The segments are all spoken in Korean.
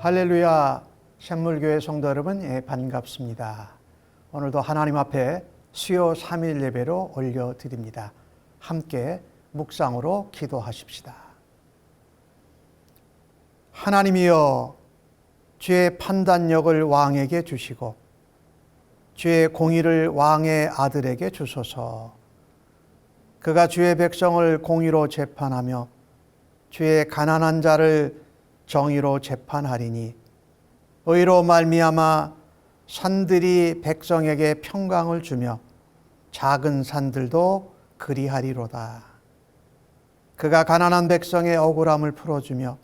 할렐루야, 샘물교회 성도 여러분, 반갑습니다. 오늘도 하나님 앞에 수요 3일 예배로 올려드립니다. 함께 묵상으로 기도하십시다. 하나님이여, 주의 판단력을 왕에게 주시고 주의 공의를 왕의 아들에게 주소서. 그가 주의 백성을 공의로 재판하며 주의 가난한 자를 정의로 재판하리니 의로 말미암아 산들이 백성에게 평강을 주며 작은 산들도 그리하리로다. 그가 가난한 백성의 억울함을 풀어주며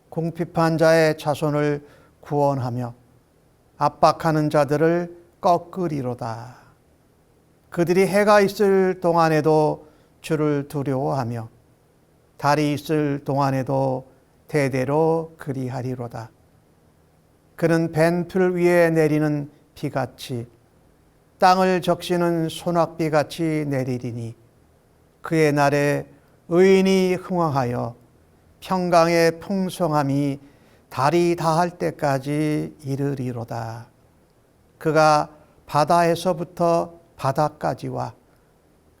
궁핍한 자의 자손을 구원하며 압박하는 자들을 꺾으리로다. 그들이 해가 있을 동안에도 주를 두려워하며 달이 있을 동안에도 대대로 그리하리로다. 그는 벤틀 위에 내리는 비같이 땅을 적시는 소낙비같이 내리리니 그의 날에 의인이 흥왕하여 평강의 풍성함이 달이 다할 때까지 이르리로다. 그가 바다에서부터 바다까지와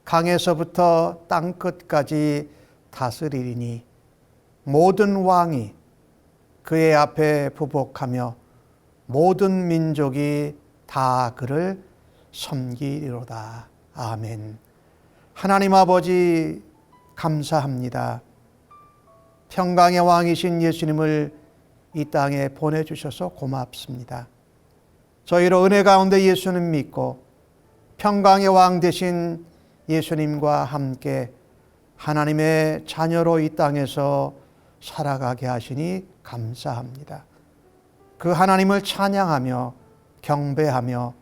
강에서부터 땅끝까지 다스리리니 모든 왕이 그의 앞에 부복하며 모든 민족이 다 그를 섬기리로다. 아멘. 하나님 아버지, 감사합니다. 평강의 왕이신 예수님을 이 땅에 보내주셔서 고맙습니다. 저희로 은혜 가운데 예수님 믿고 평강의 왕 되신 예수님과 함께 하나님의 자녀로 이 땅에서 살아가게 하시니 감사합니다. 그 하나님을 찬양하며 경배하며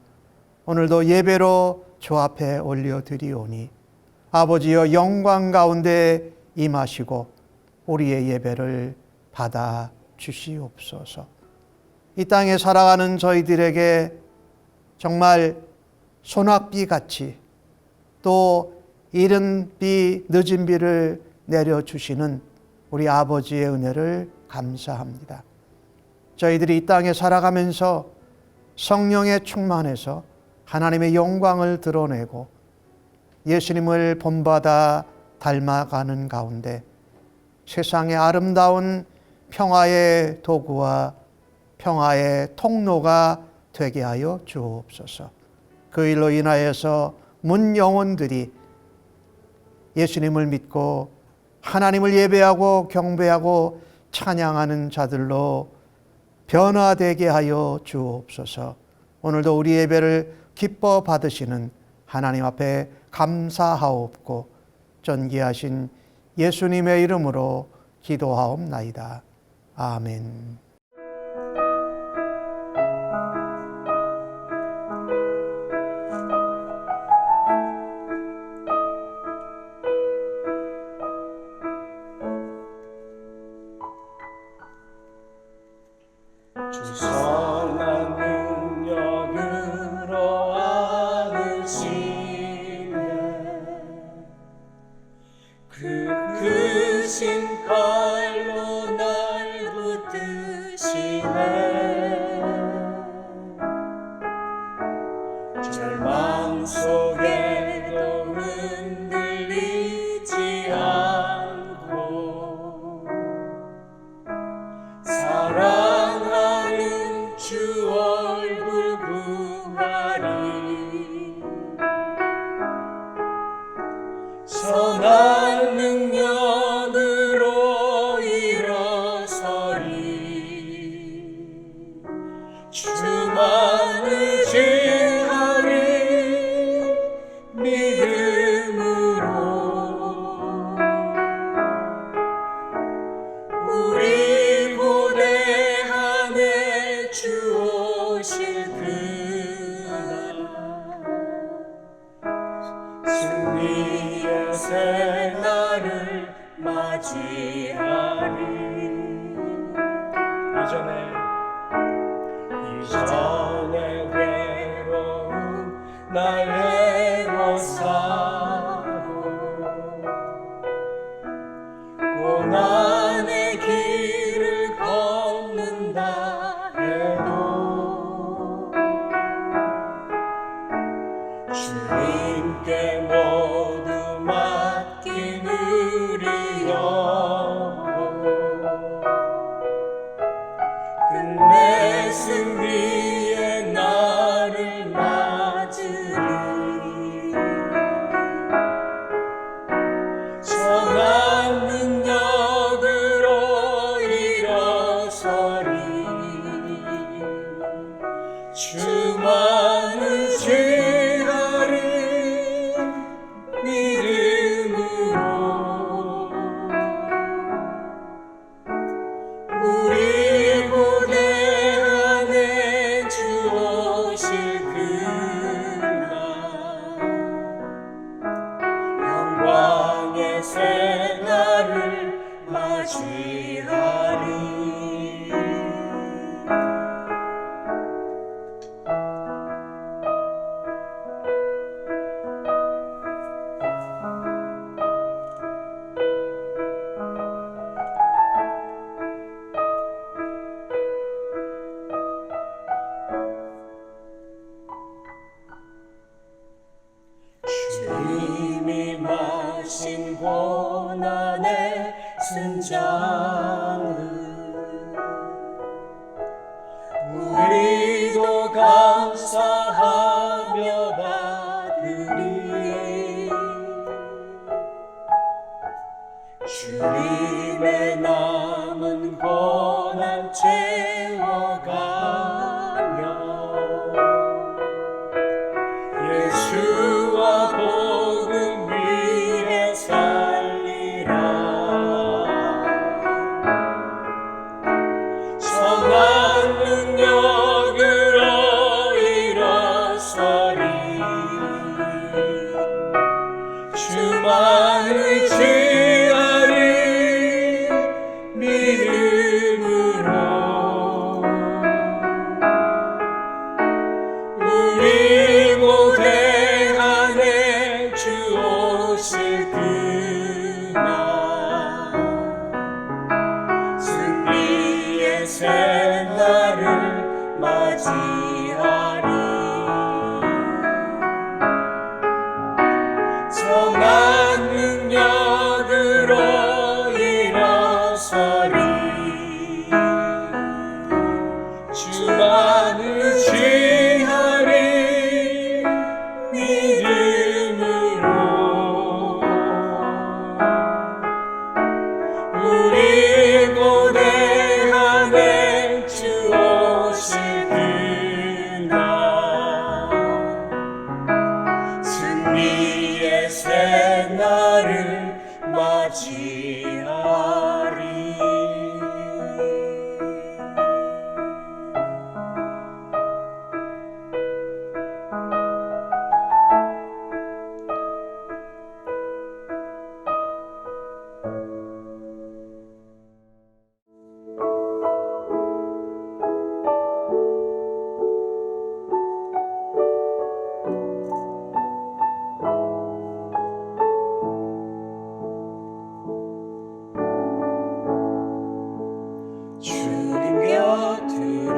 오늘도 예배로 주 앞에 올려드리오니 아버지여, 영광 가운데 임하시고 우리의 예배를 받아 주시옵소서. 이 땅에 살아가는 저희들에게 정말 소낙비같이 또 이른 비 늦은 비를 내려주시는 우리 아버지의 은혜를 감사합니다. 저희들이 이 땅에 살아가면서 성령에 충만해서 하나님의 영광을 드러내고 예수님을 본받아 닮아가는 가운데 세상의 아름다운 평화의 도구와 평화의 통로가 되게 하여 주옵소서. 그 일로 인하여서 문 영혼들이 예수님을 믿고 하나님을 예배하고 경배하고 찬양하는 자들로 변화되게 하여 주옵소서. 오늘도 우리 예배를 기뻐 받으시는 하나님 앞에 감사하옵고 존귀하신 예수님의 이름으로 기도하옵나이다. 아멘. 선한 능력으로 안으시네 그 크신 팔로 날 붙드시네 절망 속에도 흔들리지 않고 사랑하는 주 얼굴 구하리 선한 능력으로 일어서리 주만 의지하리 믿음으로 우리 고대함에 주 오실 그날 승리의 새날을 맞이하리 이전에 괴로운 날 애워싸고 고난의 길을 걷는다 주님께 모두 맡긴 우리 영혼 끝내 승리의 날을 맞으리 선한 능력으로 일어서리 주만을 지하리 믿음으로 우리 고대 안에 주 오실 그날 영광의 새날을 맞이하리 주님이 마신 고난의 승장을 우리도 감사하며 받으리 주님의 남은 고난 채워가며 예수와 복음 위에 살리라 선한 능력으로 일어서리 주만 의지하리 믿음으로 우리 고대 안에 주 오실 그날 승리의 새날을 맞이하리 선한 능력으로 일어서리 주만 의지하리 믿음으로 우리 고대 안에 주 오실 그날 승리의 새날을 맞이하리 주님 곁으로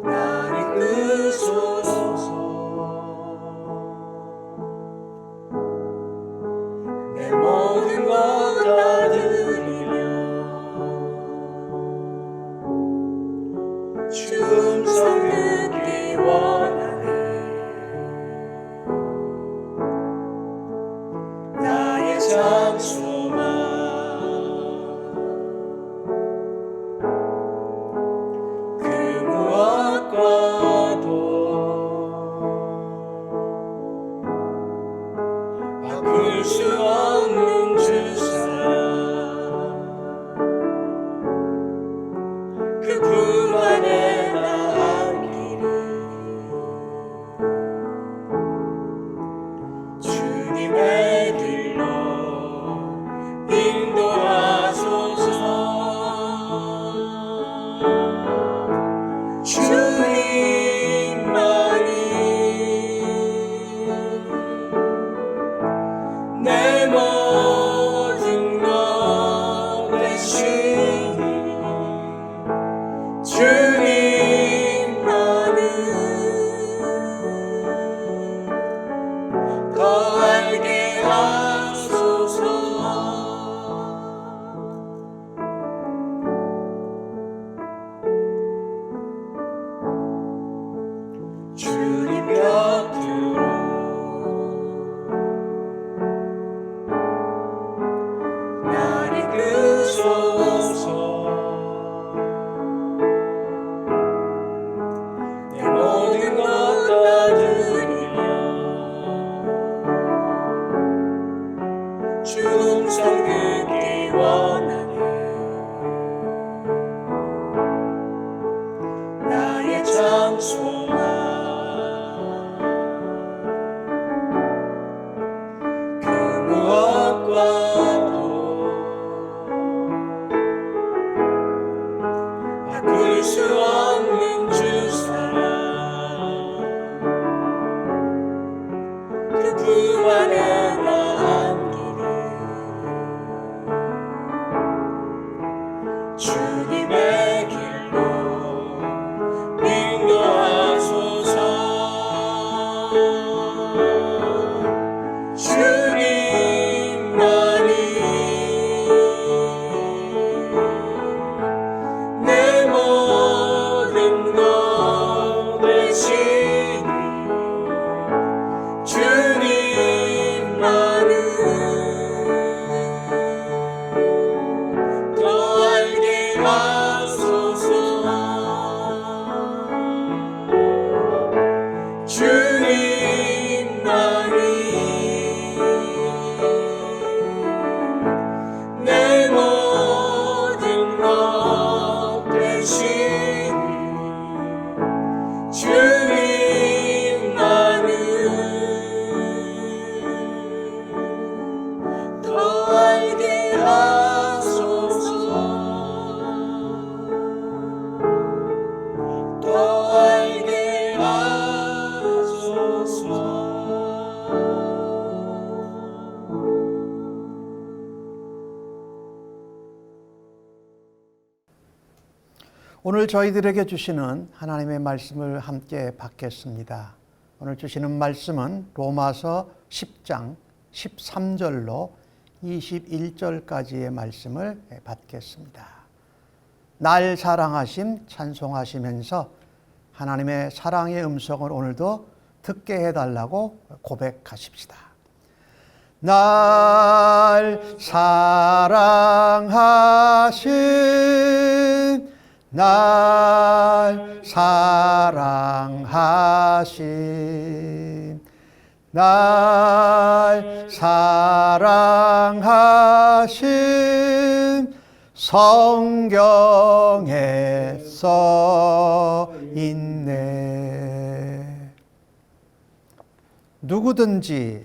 날 이끄소서 내 모든 것 다 드리며 주 음성 듣기 원하네 나의 장소만 그 무엇과도 바꿀 수 없는 주사 그 품 안에 나 안기를 주님의 길로 인도하소서 주님만이 내 모든 것 되시니 주님 소나 그 무엇과도 바꿀 수 없는 주 사랑 그 품 안에 나 주님의 길로 인도하소서. 주님만이 내 모든 것 되시니 주님만은 더 알게 하소서. 주님만이 내 모든 것 되시니 주님만은 더 알게 하소서. 더 알게 하소서. 오늘 저희들에게 주시는 하나님의 말씀을 함께 받겠습니다. 오늘 주시는 말씀은 로마서 10장 13절로 21절까지의 말씀을 받겠습니다. 날 사랑하심 찬송하시면서 하나님의 사랑의 음성을 오늘도 듣게 해달라고 고백하십시다. 날 사랑하심 날 사랑하심 날 사랑하심 성경에 써 있네. 누구든지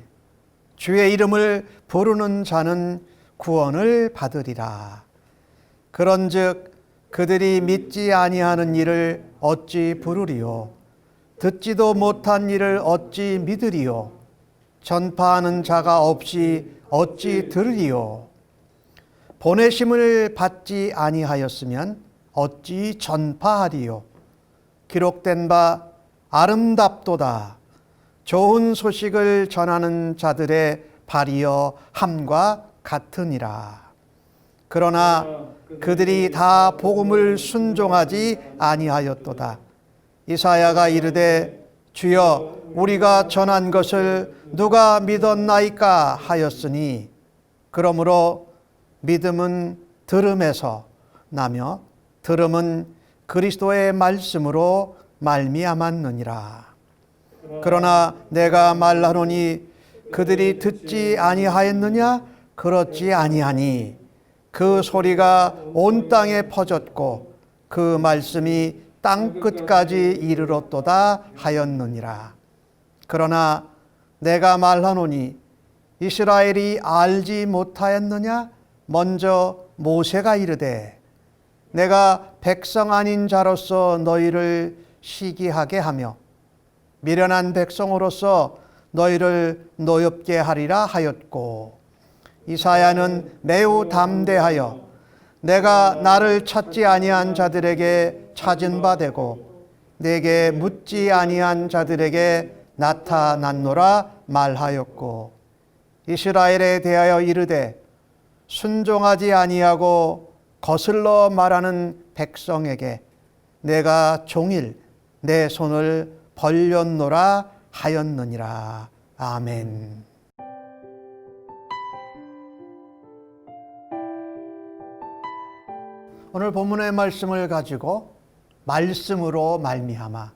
주의 이름을 부르는 자는 구원을 받으리라. 그런즉 그들이 믿지 아니하는 일을 어찌 부르리요? 듣지도 못한 일을 어찌 믿으리요? 전파하는 자가 없이 어찌 들으리요? 보내심을 받지 아니하였으면 어찌 전파하리요? 기록된 바 아름답도다. 좋은 소식을 전하는 자들의 발이여 함과 같으니라. 그러나 그들이 다 복음을 순종하지 아니하였도다. 이사야가 이르되 주여 우리가 전한 것을 누가 믿었나이까 하였으니 그러므로 믿음은 들음에서 나며 들음은 그리스도의 말씀으로 말미암았느니라. 그러나 내가 말하노니 그들이 듣지 아니하였느냐? 그렇지 아니하니 그 소리가 온 땅에 퍼졌고 그 말씀이 땅 끝까지 이르렀도다 하였느니라. 그러나 내가 말하노니 이스라엘이 알지 못하였느냐? 먼저 모세가 이르되 내가 백성 아닌 자로서 너희를 시기하게 하며 미련한 백성으로서 너희를 노엽게 하리라 하였고, 이사야는 매우 담대하여 내가 나를 찾지 아니한 자들에게 찾은 바 되고 내게 묻지 아니한 자들에게 나타났노라 말하였고, 이스라엘에 대하여 이르되 순종하지 아니하고 거슬러 말하는 백성에게 내가 종일 내 손을 벌렸노라 하였느니라. 아멘. 오늘 본문의 말씀을 가지고 말씀으로 말미암아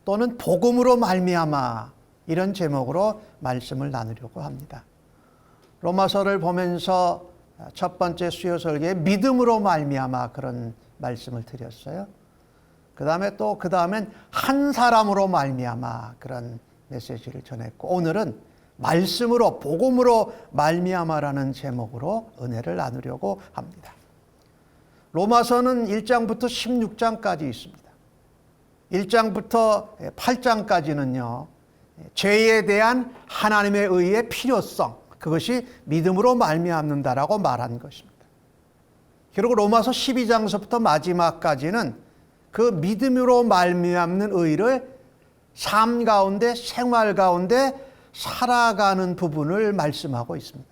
또는 복음으로 말미암아 이런 제목으로 말씀을 나누려고 합니다. 로마서를 보면서 첫 번째 수요 설교에 믿음으로 말미암아 그런 말씀을 드렸어요. 그 다음엔 한 사람으로 말미암아 그런 메시지를 전했고, 오늘은 말씀으로, 복음으로 말미암아라는 제목으로 은혜를 나누려고 합니다. 로마서는 1장부터 16장까지 있습니다. 1장부터 8장까지는요, 죄에 대한 하나님의 의의 필요성, 그것이 믿음으로 말미암는다라고 말한 것입니다. 그리고 로마서 12장서부터 마지막까지는 그 믿음으로 말미암는 의를 삶 가운데, 생활 가운데 살아가는 부분을 말씀하고 있습니다.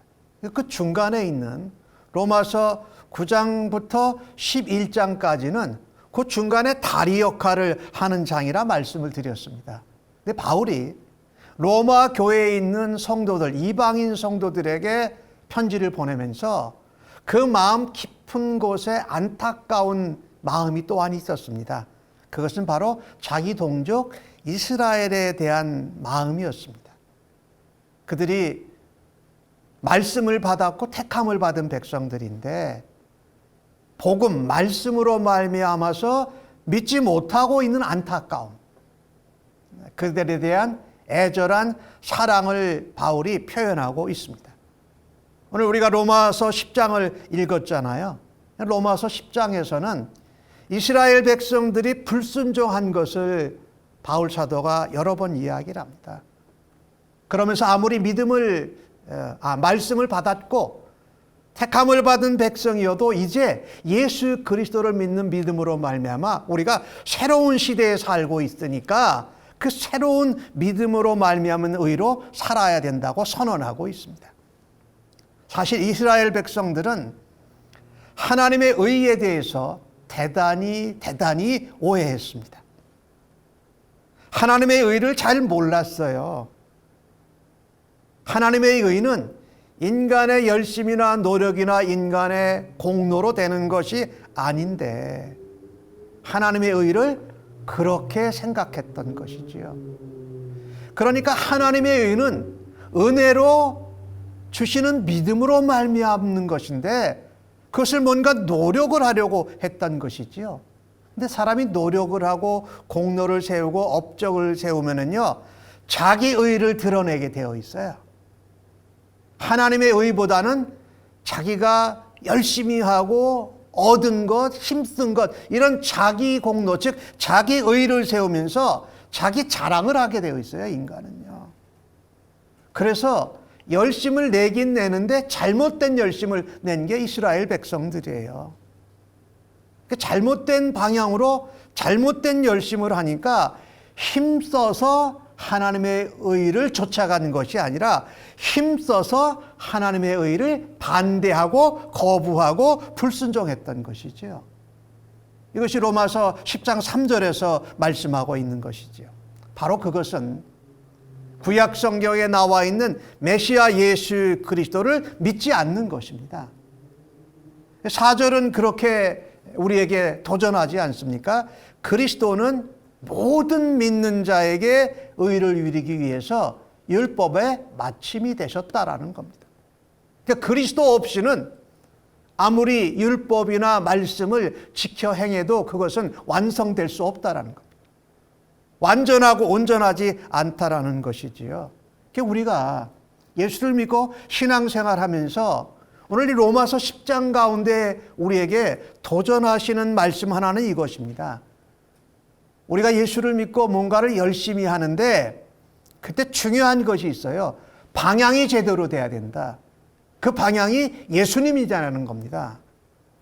그 중간에 있는 로마서 9장부터 11장까지는 그 중간에 다리 역할을 하는 장이라 말씀을 드렸습니다. 근데 바울이 로마 교회에 있는 성도들, 이방인 성도들에게 편지를 보내면서 그 마음 깊은 곳에 안타까운 마음이 또한 있었습니다. 그것은 바로 자기 동족 이스라엘에 대한 마음이었습니다. 그들이 말씀을 받았고 택함을 받은 백성들인데 복음, 말씀으로 말미암아서 믿지 못하고 있는 안타까움, 그들에 대한 애절한 사랑을 바울이 표현하고 있습니다. 오늘 우리가 로마서 10장을 읽었잖아요. 로마서 10장에서는 이스라엘 백성들이 불순종한 것을 바울 사도가 여러 번 이야기를 합니다. 그러면서 아무리 말씀을 받았고 택함을 받은 백성이어도 이제 예수 그리스도를 믿는 믿음으로 말미암아 우리가 새로운 시대에 살고 있으니까 그 새로운 믿음으로 말미암은 의로 살아야 된다고 선언하고 있습니다. 사실 이스라엘 백성들은 하나님의 의에 대해서 대단히 오해했습니다. 하나님의 의를 잘 몰랐어요. 하나님의 의는 인간의 열심이나 노력이나 인간의 공로로 되는 것이 아닌데 하나님의 의를 그렇게 생각했던 것이지요. 그러니까 하나님의 의는 은혜로 주시는 믿음으로 말미암는 것인데 그것을 뭔가 노력을 하려고 했던 것이지요. 근데 사람이 노력을 하고 공로를 세우고 업적을 세우면은요, 자기 의를 드러내게 되어 있어요. 하나님의 의보다는 자기가 열심히 하고 얻은 것, 힘쓴 것, 이런 자기 공로, 즉 자기 의를 세우면서 자기 자랑을 하게 되어 있어요, 인간은요. 그래서 열심을 내긴 내는데 잘못된 열심을 낸 게 이스라엘 백성들이에요. 잘못된 방향으로 잘못된 열심을 하니까 힘써서 하나님의 의를 쫓아가는 것이 아니라 힘써서 하나님의 의를 반대하고 거부하고 불순종했던 것이죠. 이것이 로마서 10장 3절에서 말씀하고 있는 것이죠. 바로 그것은 구약 성경에 나와 있는 메시아 예수 그리스도를 믿지 않는 것입니다. 4절은 그렇게 우리에게 도전하지 않습니까? 그리스도는 모든 믿는 자에게 의를 이루기 위해서 율법의 마침이 되셨다라는 겁니다. 그러니까 그리스도 없이는 아무리 율법이나 말씀을 지켜 행해도 그것은 완성될 수 없다라는 겁니다. 완전하고 온전하지 않다라는 것이지요. 그러니까 우리가 예수를 믿고 신앙생활하면서 오늘 이 로마서 10장 가운데 우리에게 도전하시는 말씀 하나는 이것입니다. 우리가 예수를 믿고 뭔가를 열심히 하는데 그때 중요한 것이 있어요. 방향이 제대로 돼야 된다. 그 방향이 예수님이라는 겁니다.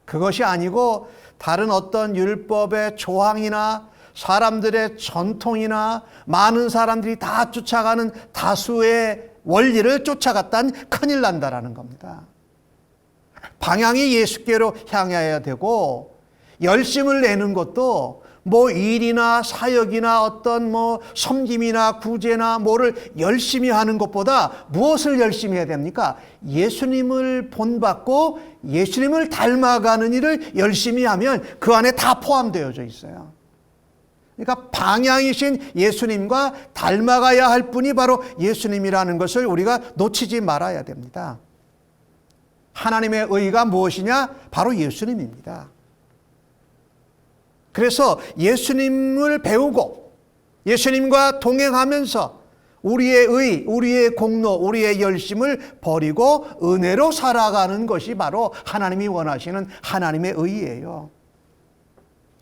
그것이 아니고 다른 어떤 율법의 조항이나 사람들의 전통이나 많은 사람들이 다 쫓아가는 다수의 원리를 쫓아갔다는 큰일 난다라는 겁니다. 방향이 예수께로 향해야 되고 열심을 내는 것도 뭐 일이나 사역이나 어떤 뭐 섬김이나 구제나 뭐를 열심히 하는 것보다 무엇을 열심히 해야 됩니까? 예수님을 본받고 예수님을 닮아가는 일을 열심히 하면 그 안에 다 포함되어져 있어요. 그러니까 방향이신 예수님과 닮아가야 할 분이 바로 예수님이라는 것을 우리가 놓치지 말아야 됩니다. 하나님의 의가 무엇이냐? 바로 예수님입니다. 그래서 예수님을 배우고 예수님과 동행하면서 우리의 의, 우리의 공로, 우리의 열심을 버리고 은혜로 살아가는 것이 바로 하나님이 원하시는 하나님의 의예요.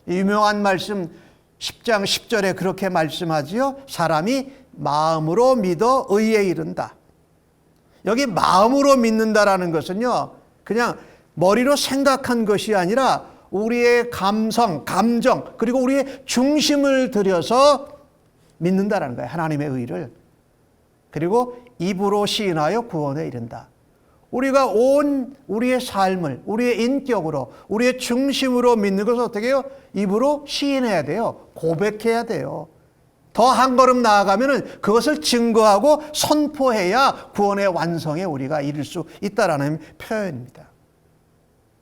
유명한 말씀 10장 10절에 그렇게 말씀하지요. 사람이 마음으로 믿어 의에 이른다. 여기 마음으로 믿는다라는 것은요, 그냥 머리로 생각한 것이 아니라 우리의 감성, 감정, 그리고 우리의 중심을 들여서 믿는다라는 거예요. 하나님의 의를. 그리고 입으로 시인하여 구원에 이른다. 우리가 온 우리의 삶을 우리의 인격으로 우리의 중심으로 믿는 것을 어떻게 해요? 입으로 시인해야 돼요. 고백해야 돼요. 더 한 걸음 나아가면 그것을 증거하고 선포해야 구원의 완성에 우리가 이를 수 있다라는 표현입니다.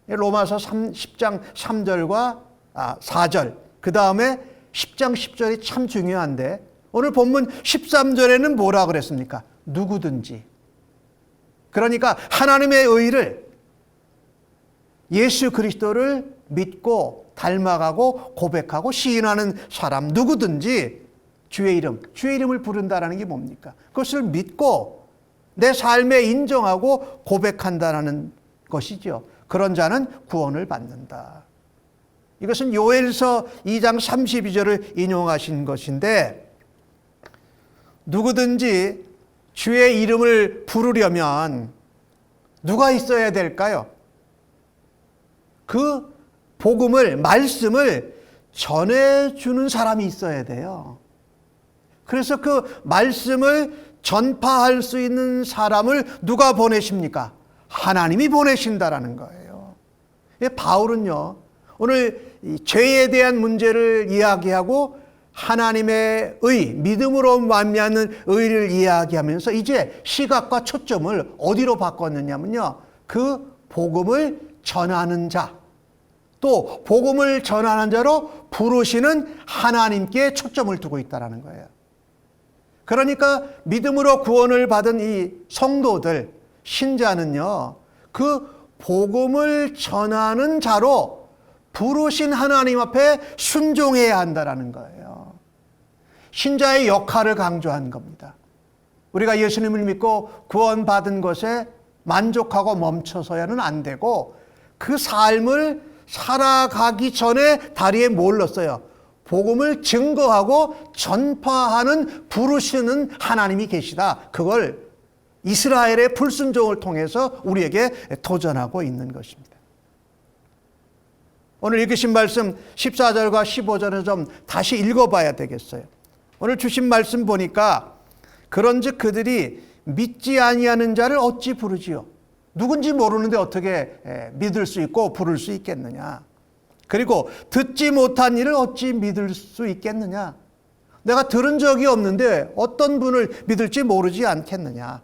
로마서 10장 3절과 4절 그 다음에 10장 10절이 참 중요한데 오늘 본문 13절에는 뭐라 그랬습니까? 누구든지. 그러니까 하나님의 의를 예수 그리스도를 믿고 닮아가고 고백하고 시인하는 사람 누구든지 주의 이름을 부른다는 게 뭡니까? 그것을 믿고 내 삶에 인정하고 고백한다는 것이죠. 그런 자는 구원을 받는다. 이것은 요엘서 2장 32절을 인용하신 것인데 누구든지 주의 이름을 부르려면 누가 있어야 될까요? 그 복음을, 말씀을 전해주는 사람이 있어야 돼요. 그래서 그 말씀을 전파할 수 있는 사람을 누가 보내십니까? 하나님이 보내신다라는 거예요. 바울은요, 오늘 죄에 대한 문제를 이야기하고 하나님의 의, 믿음으로 말미암는 의를 이야기하면서 이제 시각과 초점을 어디로 바꿨느냐면요, 그 복음을 전하는 자, 또 복음을 전하는 자로 부르시는 하나님께 초점을 두고 있다는 거예요. 그러니까 믿음으로 구원을 받은 이 성도들, 신자는요, 그 복음을 전하는 자로 부르신 하나님 앞에 순종해야 한다는 거예요. 신자의 역할을 강조한 겁니다. 우리가 예수님을 믿고 구원받은 것에 만족하고 멈춰서야는 안 되고 그 삶을 살아가기 전에 다리에 뭘 넣었어요? 복음을 증거하고 전파하는 부르시는 하나님이 계시다. 그걸 이스라엘의 불순종을 통해서 우리에게 도전하고 있는 것입니다. 오늘 읽으신 말씀 14절과 15절을 좀 다시 읽어봐야 되겠어요. 오늘 주신 말씀 보니까 그런즉 그들이 믿지 아니하는 자를 어찌 부르지요? 누군지 모르는데 어떻게 믿을 수 있고 부를 수 있겠느냐? 그리고 듣지 못한 일을 어찌 믿을 수 있겠느냐? 내가 들은 적이 없는데 어떤 분을 믿을지 모르지 않겠느냐?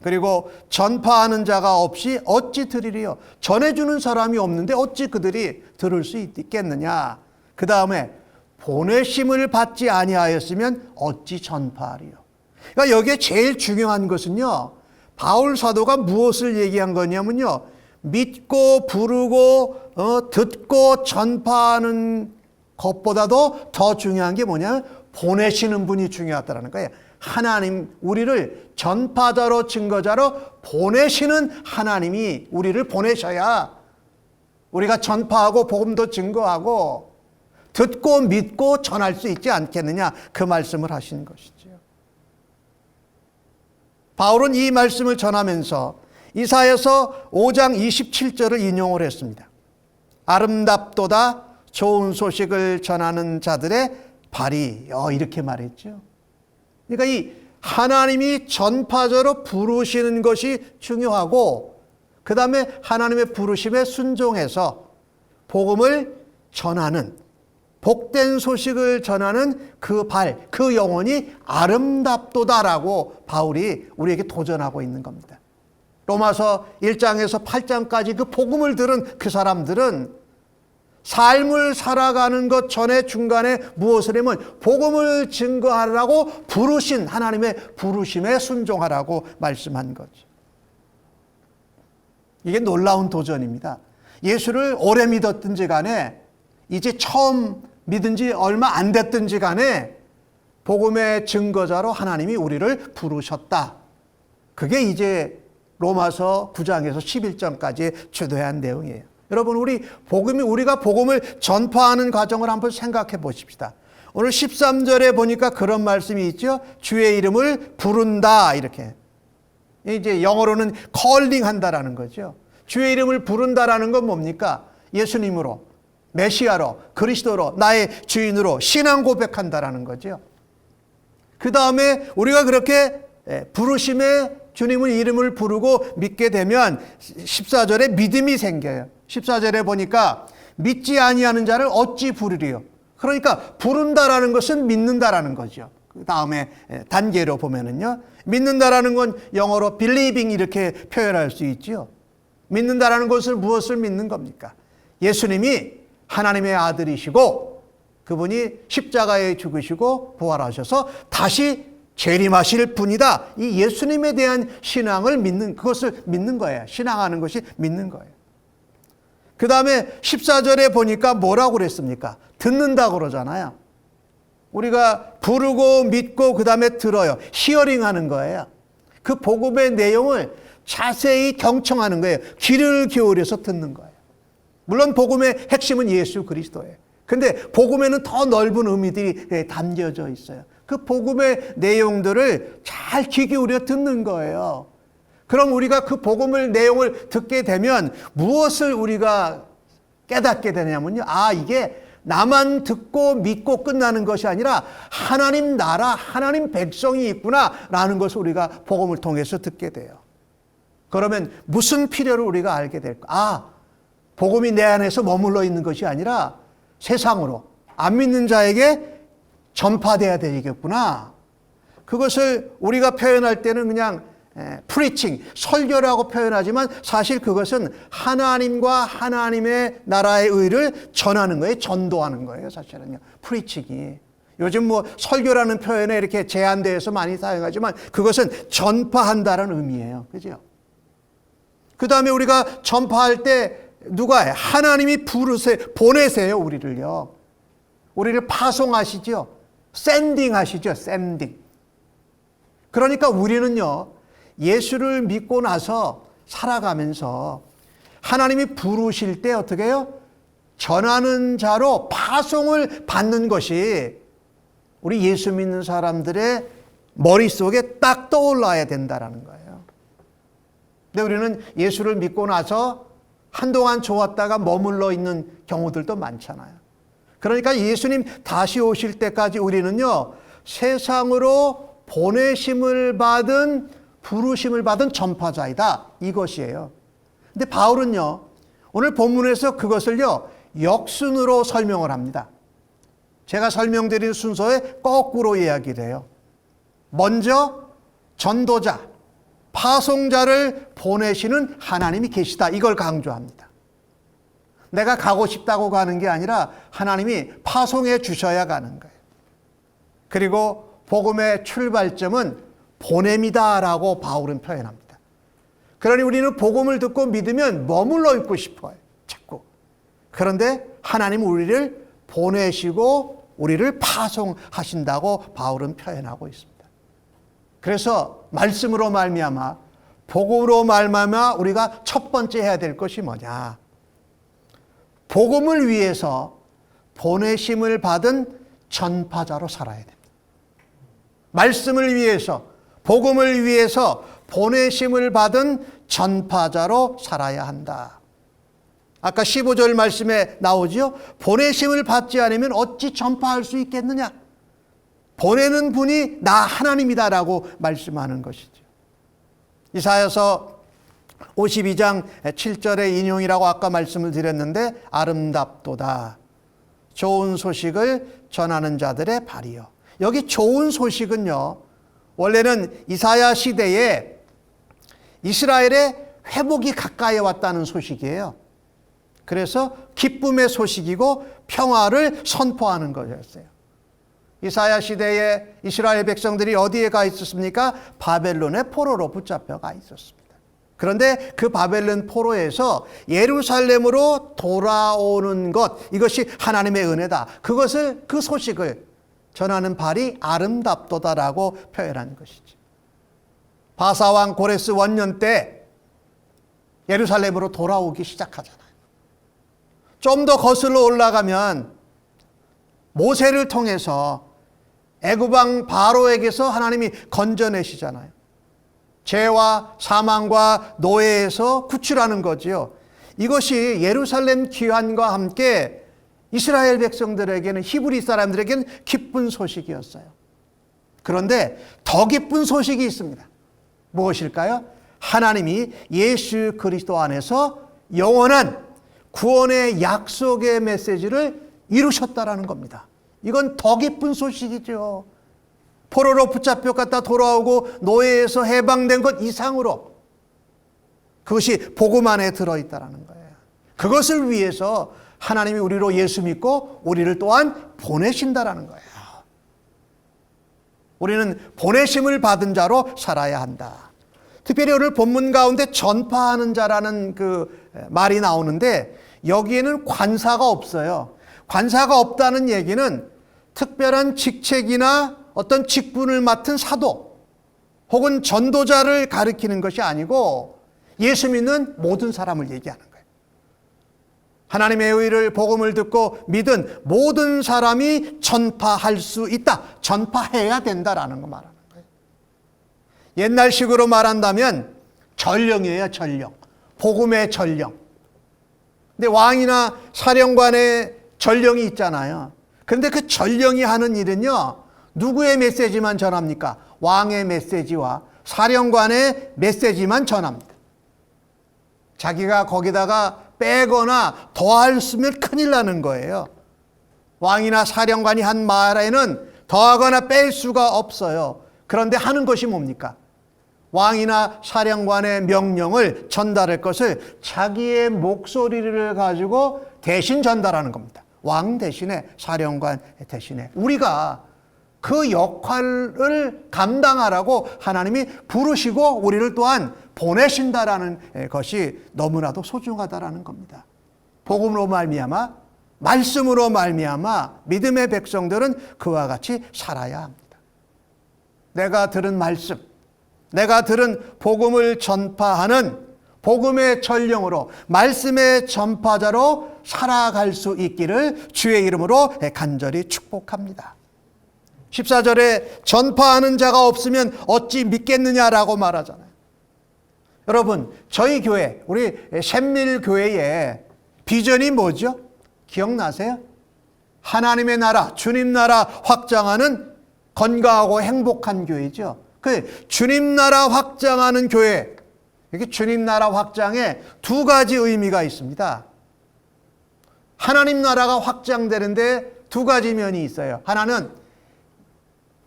그리고 전파하는 자가 없이 어찌 들으리요? 전해주는 사람이 없는데 어찌 그들이 들을 수 있겠느냐? 그 다음에 보내심을 받지 아니하였으면 어찌 전파하리요? 그러니까 여기에 제일 중요한 것은요, 바울 사도가 무엇을 얘기한 거냐면요, 믿고 부르고 듣고 전파하는 것보다도 더 중요한 게 뭐냐면 보내시는 분이 중요하다는 거예요. 하나님, 우리를 전파자로 증거자로 보내시는 하나님이 우리를 보내셔야 우리가 전파하고 복음도 증거하고 듣고 믿고 전할 수 있지 않겠느냐, 그 말씀을 하신 것이죠. 바울은 이 말씀을 전하면서 이사야서 5장 27절을 인용을 했습니다. 아름답도다 좋은 소식을 전하는 자들의 발이, 이렇게 말했죠. 그러니까 이 하나님이 전파자로 부르시는 것이 중요하고 그 다음에 하나님의 부르심에 순종해서 복음을 전하는, 복된 소식을 전하는 그 발, 그 영혼이 아름답도다라고 바울이 우리에게 도전하고 있는 겁니다. 로마서 1장에서 8장까지 그 복음을 들은 그 사람들은 삶을 살아가는 것 전에 중간에 무엇을 하면 복음을 증거하라고 부르신 하나님의 부르심에 순종하라고 말씀한 거죠. 이게 놀라운 도전입니다. 예수를 오래 믿었든지 간에 이제 처음 믿은 지 얼마 안 됐든지 간에 복음의 증거자로 하나님이 우리를 부르셨다. 그게 이제 로마서 9장에서 11장까지 주도한 내용이에요. 여러분, 우리가 복음을 전파하는 과정을 한번 생각해 보십시다. 오늘 13절에 보니까 그런 말씀이 있죠. 주의 이름을 부른다, 이렇게. 이제 영어로는 calling 한다라는 거죠. 주의 이름을 부른다라는 건 뭡니까? 예수님으로, 메시아로, 그리스도로, 나의 주인으로 신앙 고백한다라는 거죠. 그 다음에 우리가 그렇게 부르심에 주님의 이름을 부르고 믿게 되면 14절에 믿음이 생겨요. 14절에 보니까 믿지 아니하는 자를 어찌 부르리요. 그러니까 부른다라는 것은 믿는다라는 거죠. 그 다음에 단계로 보면은요, 믿는다라는 건 영어로 believing 이렇게 표현할 수 있죠. 믿는다라는 것을 무엇을 믿는 겁니까? 예수님이 하나님의 아들이시고 그분이 십자가에 죽으시고 부활하셔서 다시 재림하실 분이다. 이 예수님에 대한 신앙을 믿는, 그것을 믿는 거예요. 신앙하는 것이 믿는 거예요. 그 다음에 14절에 보니까 뭐라고 그랬습니까? 듣는다고 그러잖아요. 우리가 부르고 믿고 그 다음에 들어요. 히어링 하는 거예요. 그 복음의 내용을 자세히 경청하는 거예요. 귀를 기울여서 듣는 거예요. 물론 복음의 핵심은 예수 그리스도예요. 근데 복음에는 더 넓은 의미들이 담겨져 있어요. 그 복음의 내용들을 잘 귀 기울여 듣는 거예요. 그럼 우리가 그 복음의 내용을 듣게 되면 무엇을 우리가 깨닫게 되냐면요. 이게 나만 듣고 믿고 끝나는 것이 아니라 하나님 나라, 하나님 백성이 있구나라는 것을 우리가 복음을 통해서 듣게 돼요. 그러면 무슨 필요를 우리가 알게 될까? 복음이 내 안에서 머물러 있는 것이 아니라 세상으로 안 믿는 자에게 전파돼야 되겠구나. 그것을 우리가 표현할 때는 그냥 프리칭, 설교라고 표현하지만 사실 그것은 하나님과 하나님의 나라의 의를 전하는 거예요. 전도하는 거예요. 사실은요. 프리칭이. 요즘 설교라는 표현에 이렇게 제한되어서 많이 사용하지만 그것은 전파한다는 의미예요. 그죠? 그 다음에 우리가 전파할 때 누가 해? 하나님이 보내세요. 우리를요. 우리를 파송하시죠. 샌딩 하시죠. 샌딩. 그러니까 우리는요. 예수를 믿고 나서 살아가면서 하나님이 부르실 때 어떻게 해요? 전하는 자로 파송을 받는 것이 우리 예수 믿는 사람들의 머릿속에 딱 떠올라야 된다는 거예요. 근데 우리는 예수를 믿고 나서 한동안 좋았다가 머물러 있는 경우들도 많잖아요. 그러니까 예수님 다시 오실 때까지 우리는요, 세상으로 보내심을 받은, 부르심을 받은 전파자이다. 이것이에요. 근데 바울은요, 오늘 본문에서 그것을요, 역순으로 설명을 합니다. 제가 설명드린 순서에 거꾸로 이야기를 해요. 먼저 전도자, 파송자를 보내시는 하나님이 계시다. 이걸 강조합니다. 내가 가고 싶다고 가는 게 아니라 하나님이 파송해 주셔야 가는 거예요. 그리고 복음의 출발점은 보냄이다라고 바울은 표현합니다. 그러니 우리는 복음을 듣고 믿으면 머물러 있고 싶어요. 자꾸. 그런데 하나님은 우리를 보내시고 우리를 파송하신다고 바울은 표현하고 있습니다. 그래서 말씀으로 말미암아, 복음으로 말미암아 우리가 첫 번째 해야 될 것이 뭐냐? 복음을 위해서 보내심을 받은 전파자로 살아야 됩니다. 말씀을 위해서, 복음을 위해서 보내심을 받은 전파자로 살아야 한다. 아까 15절 말씀에 나오죠. 보내심을 받지 않으면 어찌 전파할 수 있겠느냐? 보내는 분이 나 하나님이다라고 말씀하는 것이죠. 이사야서 52장 7절의 인용이라고 아까 말씀을 드렸는데, 아름답도다. 좋은 소식을 전하는 자들의 발이요. 여기 좋은 소식은요, 원래는 이사야 시대에 이스라엘의 회복이 가까이 왔다는 소식이에요. 그래서 기쁨의 소식이고 평화를 선포하는 거였어요. 이사야 시대에 이스라엘 백성들이 어디에 가 있었습니까? 바벨론의 포로로 붙잡혀 가 있었습니다. 그런데 그 바벨론 포로에서 예루살렘으로 돌아오는 것, 이것이 하나님의 은혜다. 그 소식을 전하는 발이 아름답도다라고 표현한 것이지. 바사왕 고레스 원년 때 예루살렘으로 돌아오기 시작하잖아요. 좀 더 거슬러 올라가면 모세를 통해서 애굽왕 바로에게서 하나님이 건져내시잖아요. 죄와 사망과 노예에서 구출하는 거지요. 이것이 예루살렘 귀환과 함께 이스라엘 백성들에게는, 히브리 사람들에게는 기쁜 소식이었어요. 그런데 더 기쁜 소식이 있습니다. 무엇일까요? 하나님이 예수 그리스도 안에서 영원한 구원의 약속의 메시지를 이루셨다라는 겁니다. 이건 더 기쁜 소식이죠. 포로로 붙잡혀갔다 돌아오고 노예에서 해방된 것 이상으로 그것이 복음 안에 들어있다는 거예요. 그것을 위해서 하나님이 우리로 예수 믿고 우리를 또한 보내신다라는 거예요. 우리는 보내심을 받은 자로 살아야 한다. 특별히 오늘 본문 가운데 전파하는 자라는 그 말이 나오는데 여기에는 관사가 없어요. 관사가 없다는 얘기는 특별한 직책이나 어떤 직분을 맡은 사도 혹은 전도자를 가리키는 것이 아니고 예수 믿는 모든 사람을 얘기하는 거예요. 하나님의 의를 복음을 듣고 믿은 모든 사람이 전파할 수 있다. 전파해야 된다라는 거 말하는 거예요. 옛날식으로 말한다면 전령이에요. 전령. 복음의 전령. 근데 왕이나 사령관의 전령이 있잖아요. 그런데 그 전령이 하는 일은요, 누구의 메시지만 전합니까? 왕의 메시지와 사령관의 메시지만 전합니다. 자기가 거기다가 빼거나 더할 수면 큰일 나는 거예요. 왕이나 사령관이 한 말에는 더하거나 뺄 수가 없어요. 그런데 하는 것이 뭡니까? 왕이나 사령관의 명령을 전달할 것을 자기의 목소리를 가지고 대신 전달하는 겁니다. 왕 대신에, 사령관 대신에. 우리가 그 역할을 감당하라고 하나님이 부르시고 우리를 또한 보내신다라는 것이 너무나도 소중하다라는 겁니다. 복음으로 말미암아, 말씀으로 말미암아 믿음의 백성들은 그와 같이 살아야 합니다. 내가 들은 말씀, 내가 들은 복음을 전파하는 복음의 전령으로, 말씀의 전파자로 살아갈 수 있기를 주의 이름으로 간절히 축복합니다. 14절에 전파하는 자가 없으면 어찌 믿겠느냐라고 말하잖아요. 여러분, 저희 교회, 우리 샘밀교회의 비전이 뭐죠? 기억나세요? 하나님의 나라, 주님 나라 확장하는 건강하고 행복한 교회죠. 그 주님 나라 확장하는 교회, 이게 주님 나라 확장에 두 가지 의미가 있습니다. 하나님 나라가 확장되는데 두 가지 면이 있어요. 하나는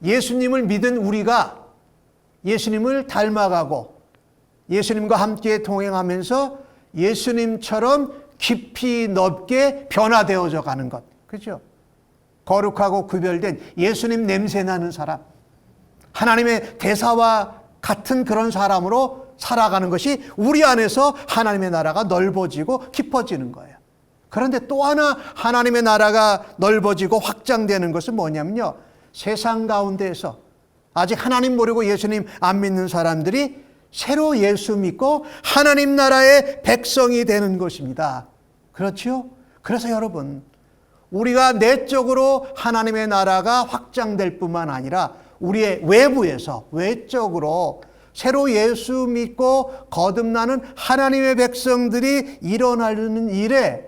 예수님을 믿은 우리가 예수님을 닮아가고 예수님과 함께 동행하면서 예수님처럼 깊이 넓게 변화되어져 가는 것. 그렇죠? 거룩하고 구별된 예수님 냄새 나는 사람, 하나님의 대사와 같은 그런 사람으로 살아가는 것이 우리 안에서 하나님의 나라가 넓어지고 깊어지는 거예요. 그런데 또 하나 하나님의 나라가 넓어지고 확장되는 것은 뭐냐면요, 세상 가운데에서 아직 하나님 모르고 예수님 안 믿는 사람들이 새로 예수 믿고 하나님 나라의 백성이 되는 것입니다. 그렇죠? 그래서 여러분, 우리가 내적으로 하나님의 나라가 확장될 뿐만 아니라 우리의 외부에서 외적으로 새로 예수 믿고 거듭나는 하나님의 백성들이 일어나는 일에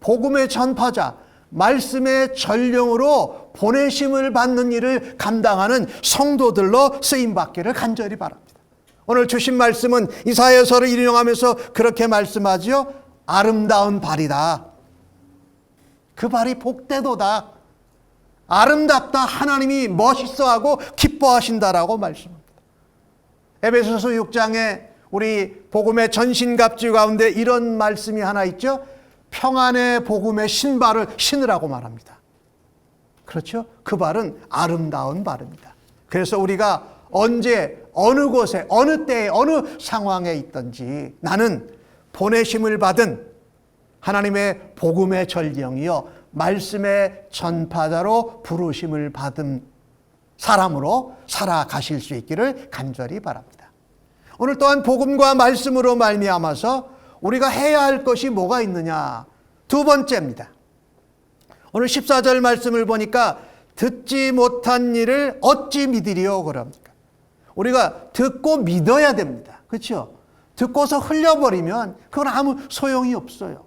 복음의 전파자, 말씀의 전령으로 보내심을 받는 일을 감당하는 성도들로 쓰임받기를 간절히 바랍니다. 오늘 주신 말씀은 이사야서를 인용하면서 그렇게 말씀하지요. 아름다운 발이다. 그 발이 복되도다. 아름답다. 하나님이 멋있어하고 기뻐하신다라고 말씀합니다. 에베소서 6장에 우리 복음의 전신갑주 가운데 이런 말씀이 하나 있죠. 평안의 복음의 신발을 신으라고 말합니다. 그렇죠? 그 발은 아름다운 발입니다. 그래서 우리가 언제 어느 곳에 어느 때에 어느 상황에 있든지 나는 보내심을 받은 하나님의 복음의 전령이요 말씀의 전파자로 부르심을 받은 사람으로 살아가실 수 있기를 간절히 바랍니다. 오늘 또한 복음과 말씀으로 말미암아서 우리가 해야 할 것이 뭐가 있느냐? 두 번째입니다. 오늘 14절 말씀을 보니까 듣지 못한 일을 어찌 믿으리요 그럽니까? 우리가 듣고 믿어야 됩니다. 그렇죠? 듣고서 흘려버리면 그건 아무 소용이 없어요.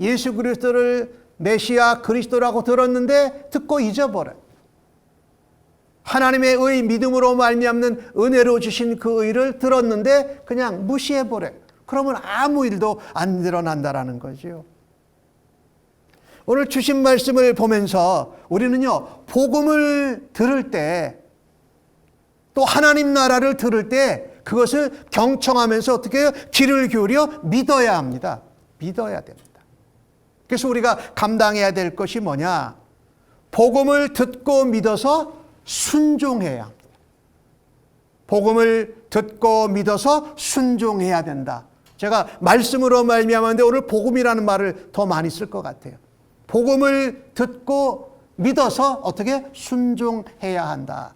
예수 그리스도를 메시아 그리스도라고 들었는데 듣고 잊어버려요. 하나님의 의 믿음으로 말미암는 은혜로 주신 그 의를 들었는데 그냥 무시해버려요. 그러면 아무 일도 안 일어난다라는 거죠. 오늘 주신 말씀을 보면서 우리는요 복음을 들을 때 또 하나님 나라를 들을 때 그것을 경청하면서 어떻게 해요? 귀를 기울여 믿어야 합니다. 믿어야 됩니다. 그래서 우리가 감당해야 될 것이 뭐냐? 복음을 듣고 믿어서 순종해야 합니다. 복음을 듣고 믿어서 순종해야 된다. 제가 말씀으로 말미암았는데 오늘 복음이라는 말을 더 많이 쓸 것 같아요. 복음을 듣고 믿어서 어떻게 순종해야 한다.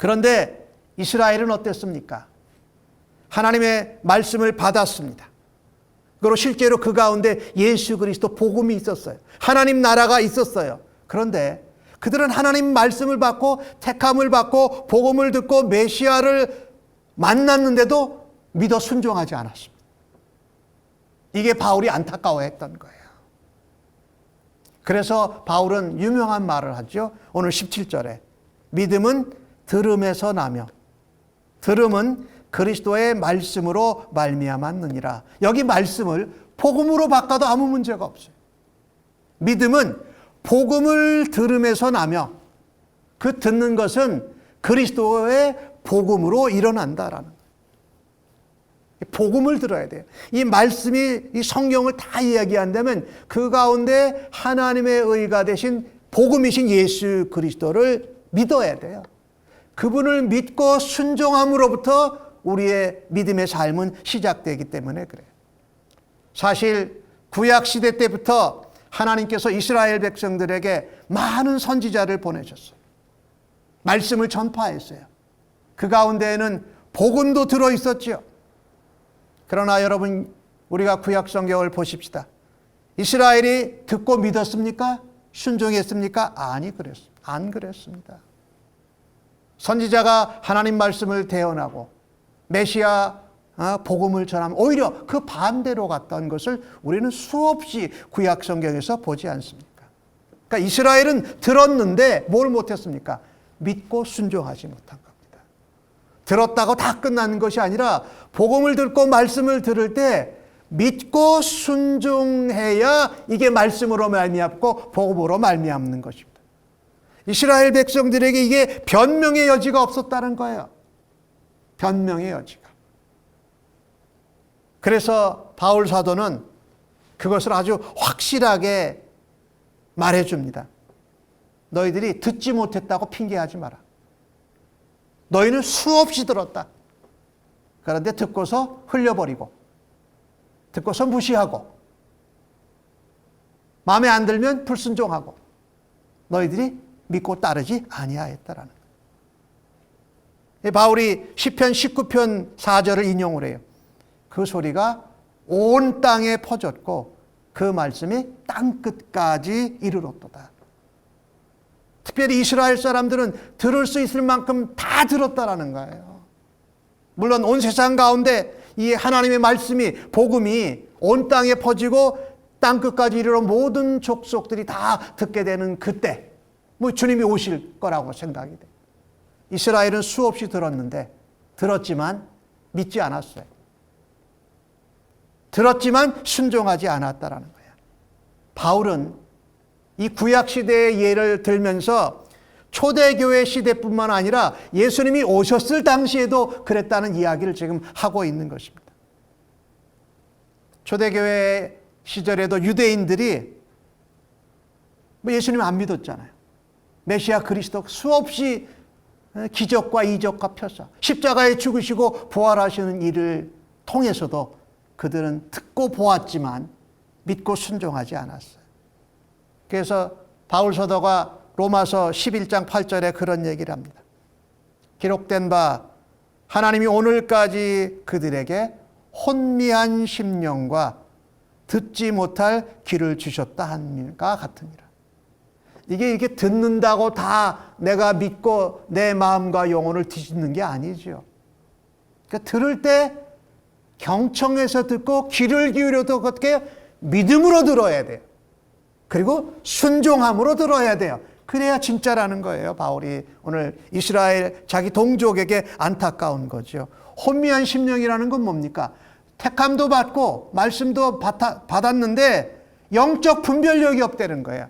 그런데 이스라엘은 어땠습니까? 하나님의 말씀을 받았습니다. 그리고 실제로 그 가운데 예수 그리스도 복음이 있었어요. 하나님 나라가 있었어요. 그런데 그들은 하나님 말씀을 받고 택함을 받고 복음을 듣고 메시아를 만났는데도 믿어 순종하지 않았습니다. 이게 바울이 안타까워했던 거예요. 그래서 바울은 유명한 말을 하죠. 오늘 17절에 믿음은 들음에서 나며 들음은 그리스도의 말씀으로 말미암았느니라. 여기 말씀을 복음으로 바꿔도 아무 문제가 없어요. 믿음은 복음을 들음에서 나며 그 듣는 것은 그리스도의 복음으로 일어난다라는 거예요. 복음을 들어야 돼요. 이 말씀이 이 성경을 다 이야기한다면 그 가운데 하나님의 의가 되신 복음이신 예수 그리스도를 믿어야 돼요. 그분을 믿고 순종함으로부터 우리의 믿음의 삶은 시작되기 때문에 그래요. 사실 구약시대 때부터 하나님께서 이스라엘 백성들에게 많은 선지자를 보내셨어요. 말씀을 전파했어요. 그 가운데에는 복음도 들어있었죠. 그러나 여러분 우리가 구약 성경을 보십시다. 이스라엘이 듣고 믿었습니까? 순종했습니까? 안 그랬습니다. 선지자가 하나님 말씀을 대언하고 메시아 복음을 전하면 오히려 그 반대로 갔던 것을 우리는 수없이 구약 성경에서 보지 않습니까? 그러니까 이스라엘은 들었는데 뭘 못했습니까? 믿고 순종하지 못한 겁니다. 들었다고 다 끝나는 것이 아니라 복음을 듣고 말씀을 들을 때 믿고 순종해야 이게 말씀으로 말미암고 복음으로 말미암는 것입니다. 이스라엘 백성들에게 이게 변명의 여지가 없었다는 거예요. 변명의 여지가. 그래서 바울 사도는 그것을 아주 확실하게 말해줍니다. 너희들이 듣지 못했다고 핑계하지 마라. 너희는 수없이 들었다. 그런데 듣고서 흘려버리고 듣고서 무시하고 마음에 안 들면 불순종하고 너희들이 믿고 따르지 아니하였다라는 거예요. 바울이 시편 19편 4절을 인용을 해요. 그 소리가 온 땅에 퍼졌고 그 말씀이 땅끝까지 이르렀도다. 특별히 이스라엘 사람들은 들을 수 있을 만큼 다 들었다라는 거예요. 물론 온 세상 가운데 이 하나님의 말씀이 복음이 온 땅에 퍼지고 땅끝까지 이르러 모든 족속들이 다 듣게 되는 그때 주님이 오실 거라고 생각이 돼요. 이스라엘은 수없이 들었는데 들었지만 믿지 않았어요. 들었지만 순종하지 않았다라는 거예요. 바울은 이 구약시대의 예를 들면서 초대교회 시대뿐만 아니라 예수님이 오셨을 당시에도 그랬다는 이야기를 지금 하고 있는 것입니다. 초대교회 시절에도 유대인들이 예수님 안 믿었잖아요. 메시아 그리스도 수없이 기적과 이적과 표사, 십자가에 죽으시고 부활하시는 일을 통해서도 그들은 듣고 보았지만 믿고 순종하지 않았어요. 그래서 바울 사도가 로마서 11장 8절에 그런 얘기를 합니다. 기록된 바 하나님이 오늘까지 그들에게 혼미한 심령과 듣지 못할 귀를 주셨다 함과 같으니라. 이게 듣는다고 다 내가 믿고 내 마음과 영혼을 뒤집는 게 아니죠. 그러니까 들을 때 경청해서 듣고 귀를 기울여도 어떻게 믿음으로 들어야 돼요. 그리고 순종함으로 들어야 돼요. 그래야 진짜라는 거예요. 바울이 오늘 이스라엘 자기 동족에게 안타까운 거죠. 혼미한 심령이라는 건 뭡니까? 택함도 받고 말씀도 받았는데 영적 분별력이 없다는 거예요.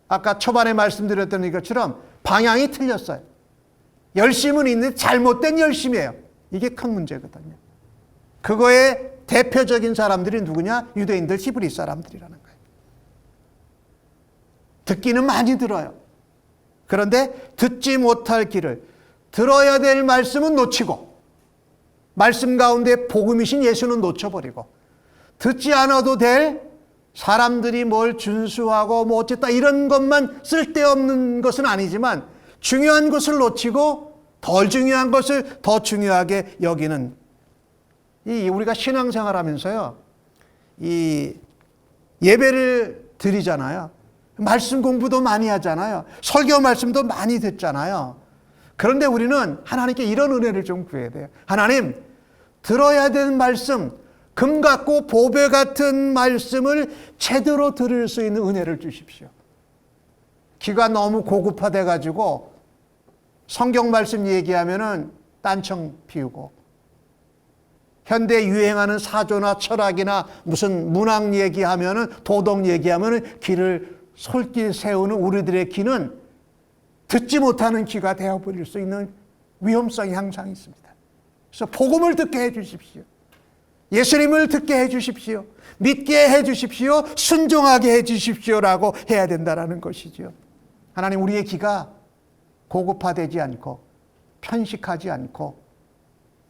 아까 초반에 말씀드렸던 것처럼 방향이 틀렸어요. 열심은 있는데 잘못된 열심이에요. 이게 큰 문제거든요. 그거의 대표적인 사람들이 누구냐? 유대인들, 히브리 사람들이라는 거예요. 듣기는 많이 들어요. 그런데 듣지 못할 길을, 들어야 될 말씀은 놓치고, 말씀 가운데 복음이신 예수는 놓쳐버리고, 듣지 않아도 될 사람들이 뭘 준수하고 뭐 어쨌다 이런 것만 쓸데없는 것은 아니지만 중요한 것을 놓치고 덜 중요한 것을 더 중요하게 여기는, 우리가 신앙생활 하면서요, 이 예배를 드리잖아요. 말씀 공부도 많이 하잖아요. 설교 말씀도 많이 듣잖아요. 그런데 우리는 하나님께 이런 은혜를 좀 구해야 돼요. 하나님, 들어야 되는 말씀, 금 같고 보배 같은 말씀을 제대로 들을 수 있는 은혜를 주십시오. 귀가 너무 고급화돼 가지고 성경 말씀 얘기하면은 딴청 피우고, 현대 유행하는 사조나 철학이나 무슨 문학 얘기하면은, 도덕 얘기하면은 귀를 솔길 세우는 우리들의 귀는 듣지 못하는 귀가 되어버릴 수 있는 위험성이 항상 있습니다. 그래서 복음을 듣게 해 주십시오. 예수님을 듣게 해 주십시오. 믿게 해 주십시오. 순종하게 해 주십시오라고 해야 된다는 것이죠. 하나님, 우리의 귀가 고급화되지 않고 편식하지 않고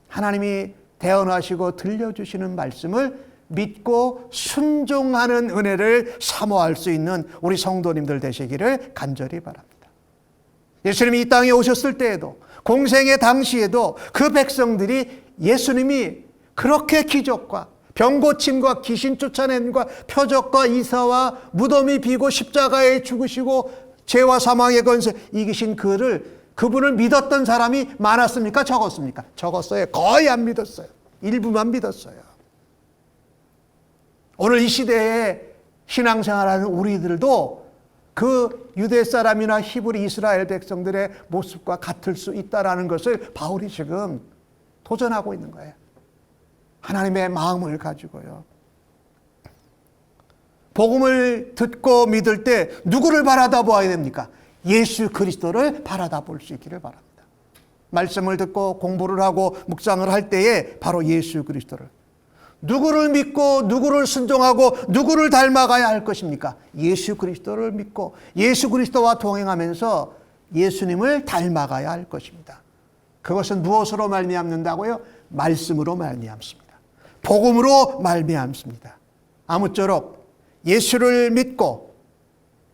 하나님이 대언하시고 들려주시는 말씀을 믿고 순종하는 은혜를 사모할 수 있는 우리 성도님들 되시기를 간절히 바랍니다. 예수님이 이 땅에 오셨을 때에도, 공생의 당시에도 그 백성들이 예수님이 그렇게 기적과 병고침과 귀신 쫓아냄과 표적과 이사와 무덤이 비고 십자가에 죽으시고 죄와 사망의 권세 이기신 그분을 믿었던 사람이 많았습니까? 적었습니까? 적었어요. 거의 안 믿었어요. 일부만 믿었어요. 오늘 이 시대에 신앙생활하는 우리들도 그 유대 사람이나 히브리 이스라엘 백성들의 모습과 같을 수 있다는 것을 바울이 지금 도전하고 있는 거예요. 하나님의 마음을 가지고요. 복음을 듣고 믿을 때 누구를 바라다 보아야 됩니까? 예수 그리스도를 바라다 볼 수 있기를 바랍니다. 말씀을 듣고 공부를 하고 묵상을 할 때에 바로 예수 그리스도를, 누구를 믿고 누구를 순종하고 누구를 닮아가야 할 것입니까? 예수 그리스도를 믿고 예수 그리스도와 동행하면서 예수님을 닮아가야 할 것입니다. 그것은 무엇으로 말미암는다고요? 말씀으로 말미암습니다. 복음으로 말미암습니다. 아무쪼록 예수를 믿고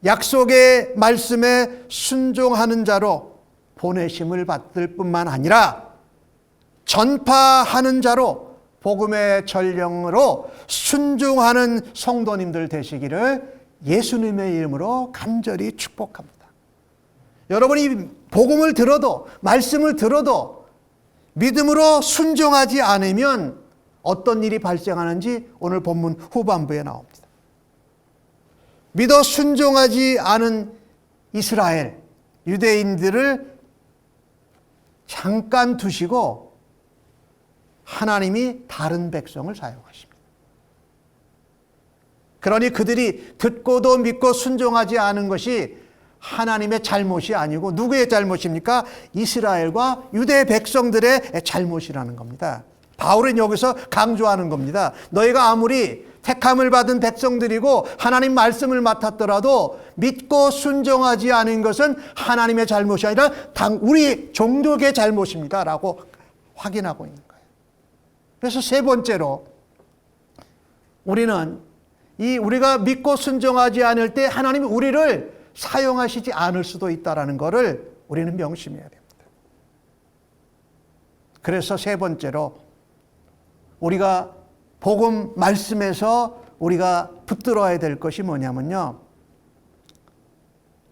약속의 말씀에 순종하는 자로 보내심을 받을 뿐만 아니라 전파하는 자로 복음의 전령으로 순종하는 성도님들 되시기를 예수님의 이름으로 간절히 축복합니다. 여러분이 복음을 들어도, 말씀을 들어도 믿음으로 순종하지 않으면 어떤 일이 발생하는지 오늘 본문 후반부에 나옵니다. 믿어 순종하지 않은 이스라엘, 유대인들을 잠깐 두시고 하나님이 다른 백성을 사용하십니다. 그러니 그들이 듣고도 믿고 순종하지 않은 것이 하나님의 잘못이 아니고 누구의 잘못입니까? 이스라엘과 유대 백성들의 잘못이라는 겁니다. 바울은 여기서 강조하는 겁니다. 너희가 아무리 택함을 받은 백성들이고 하나님 말씀을 맡았더라도 믿고 순종하지 않은 것은 하나님의 잘못이 아니라 우리 종족의 잘못입니다 라고 확인하고 있는 거예요. 그래서 세 번째로 우리가 믿고 순종하지 않을 때 하나님이 우리를 사용하시지 않을 수도 있다는 것을 우리는 명심해야 됩니다. 그래서 세 번째로 우리가 복음 말씀에서 우리가 붙들어야 될 것이 뭐냐면요,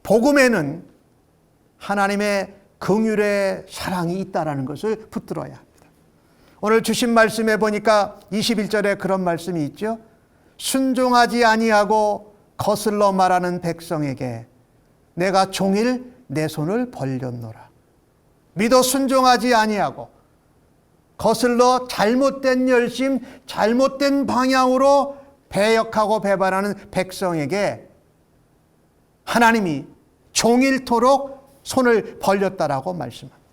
복음에는 하나님의 긍휼의 사랑이 있다는 것을 붙들어야 합니다. 오늘 주신 말씀에 보니까 21절에 그런 말씀이 있죠. 순종하지 아니하고 거슬러 말하는 백성에게 내가 종일 내 손을 벌렸노라. 믿어 순종하지 아니하고 거슬러 잘못된 열심, 잘못된 방향으로 배역하고 배반하는 백성에게 하나님이 종일토록 손을 벌렸다라고 말씀합니다.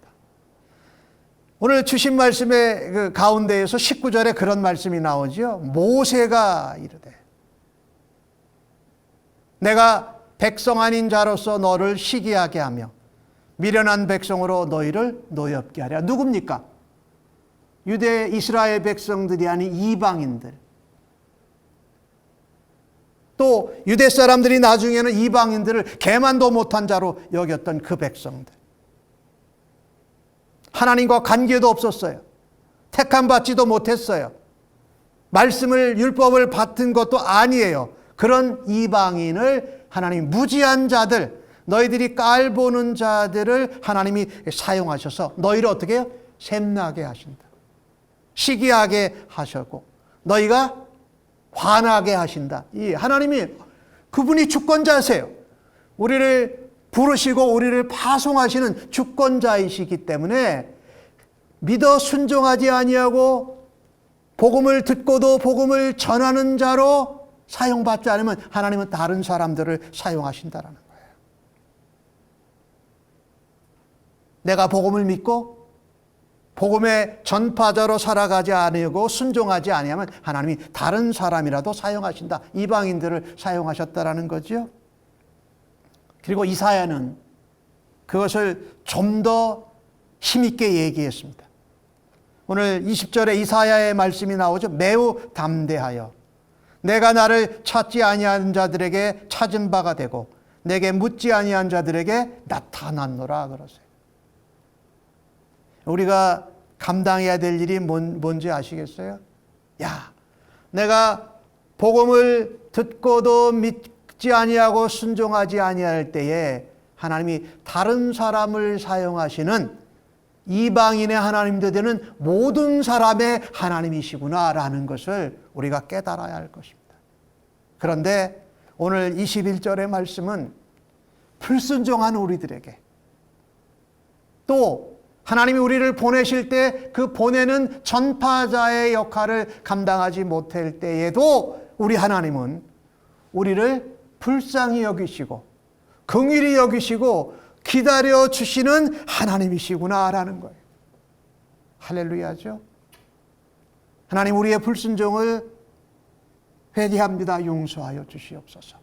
오늘 주신 말씀의 그 가운데에서 19절에 그런 말씀이 나오죠. 모세가 이르되 내가 백성 아닌 자로서 너를 시기하게 하며 미련한 백성으로 너희를 노엽게 하랴. 누굽니까? 유대 이스라엘 백성들이 아닌 이방인들, 또 유대 사람들이 나중에는 이방인들을 개만도 못한 자로 여겼던 그 백성들, 하나님과 관계도 없었어요. 택함 받지도 못했어요. 말씀을 율법을 받은 것도 아니에요. 그런 이방인을 하나님 무지한 자들, 너희들이 깔보는 자들을 하나님이 사용하셔서 너희를 어떻게 해요? 샘나게 하신다. 시기하게 하셨고 너희가 화나게 하신다. 이 하나님이 그분이 주권자세요. 우리를 부르시고 우리를 파송하시는 주권자이시기 때문에 믿어 순종하지 아니하고 복음을 듣고도 복음을 전하는 자로 사용받지 않으면 하나님은 다른 사람들을 사용하신다는 거예요. 내가 복음을 믿고 복음의 전파자로 살아가지 아니하고 순종하지 아니하면 하나님이 다른 사람이라도 사용하신다. 이방인들을 사용하셨다라는 거죠. 그리고 이사야는 그것을 좀 더 힘있게 얘기했습니다. 오늘 20절에 이사야의 말씀이 나오죠. 매우 담대하여 내가 나를 찾지 아니한 자들에게 찾은 바가 되고 내게 묻지 아니한 자들에게 나타났노라 그러세요. 우리가 감당해야 될 일이 뭔지 아시겠어요? 야, 내가 복음을 듣고도 믿지 아니하고 순종하지 아니할 때에 하나님이 다른 사람을 사용하시는 이방인의 하나님도 되는 모든 사람의 하나님이시구나라는 것을 우리가 깨달아야 할 것입니다. 그런데 오늘 21절의 말씀은 불순종한 우리들에게, 또 하나님이 우리를 보내실 때 그 보내는 전파자의 역할을 감당하지 못할 때에도 우리 하나님은 우리를 불쌍히 여기시고 긍휼히 여기시고 기다려 주시는 하나님이시구나라는 거예요. 할렐루야죠. 하나님, 우리의 불순종을 회개합니다. 용서하여 주시옵소서.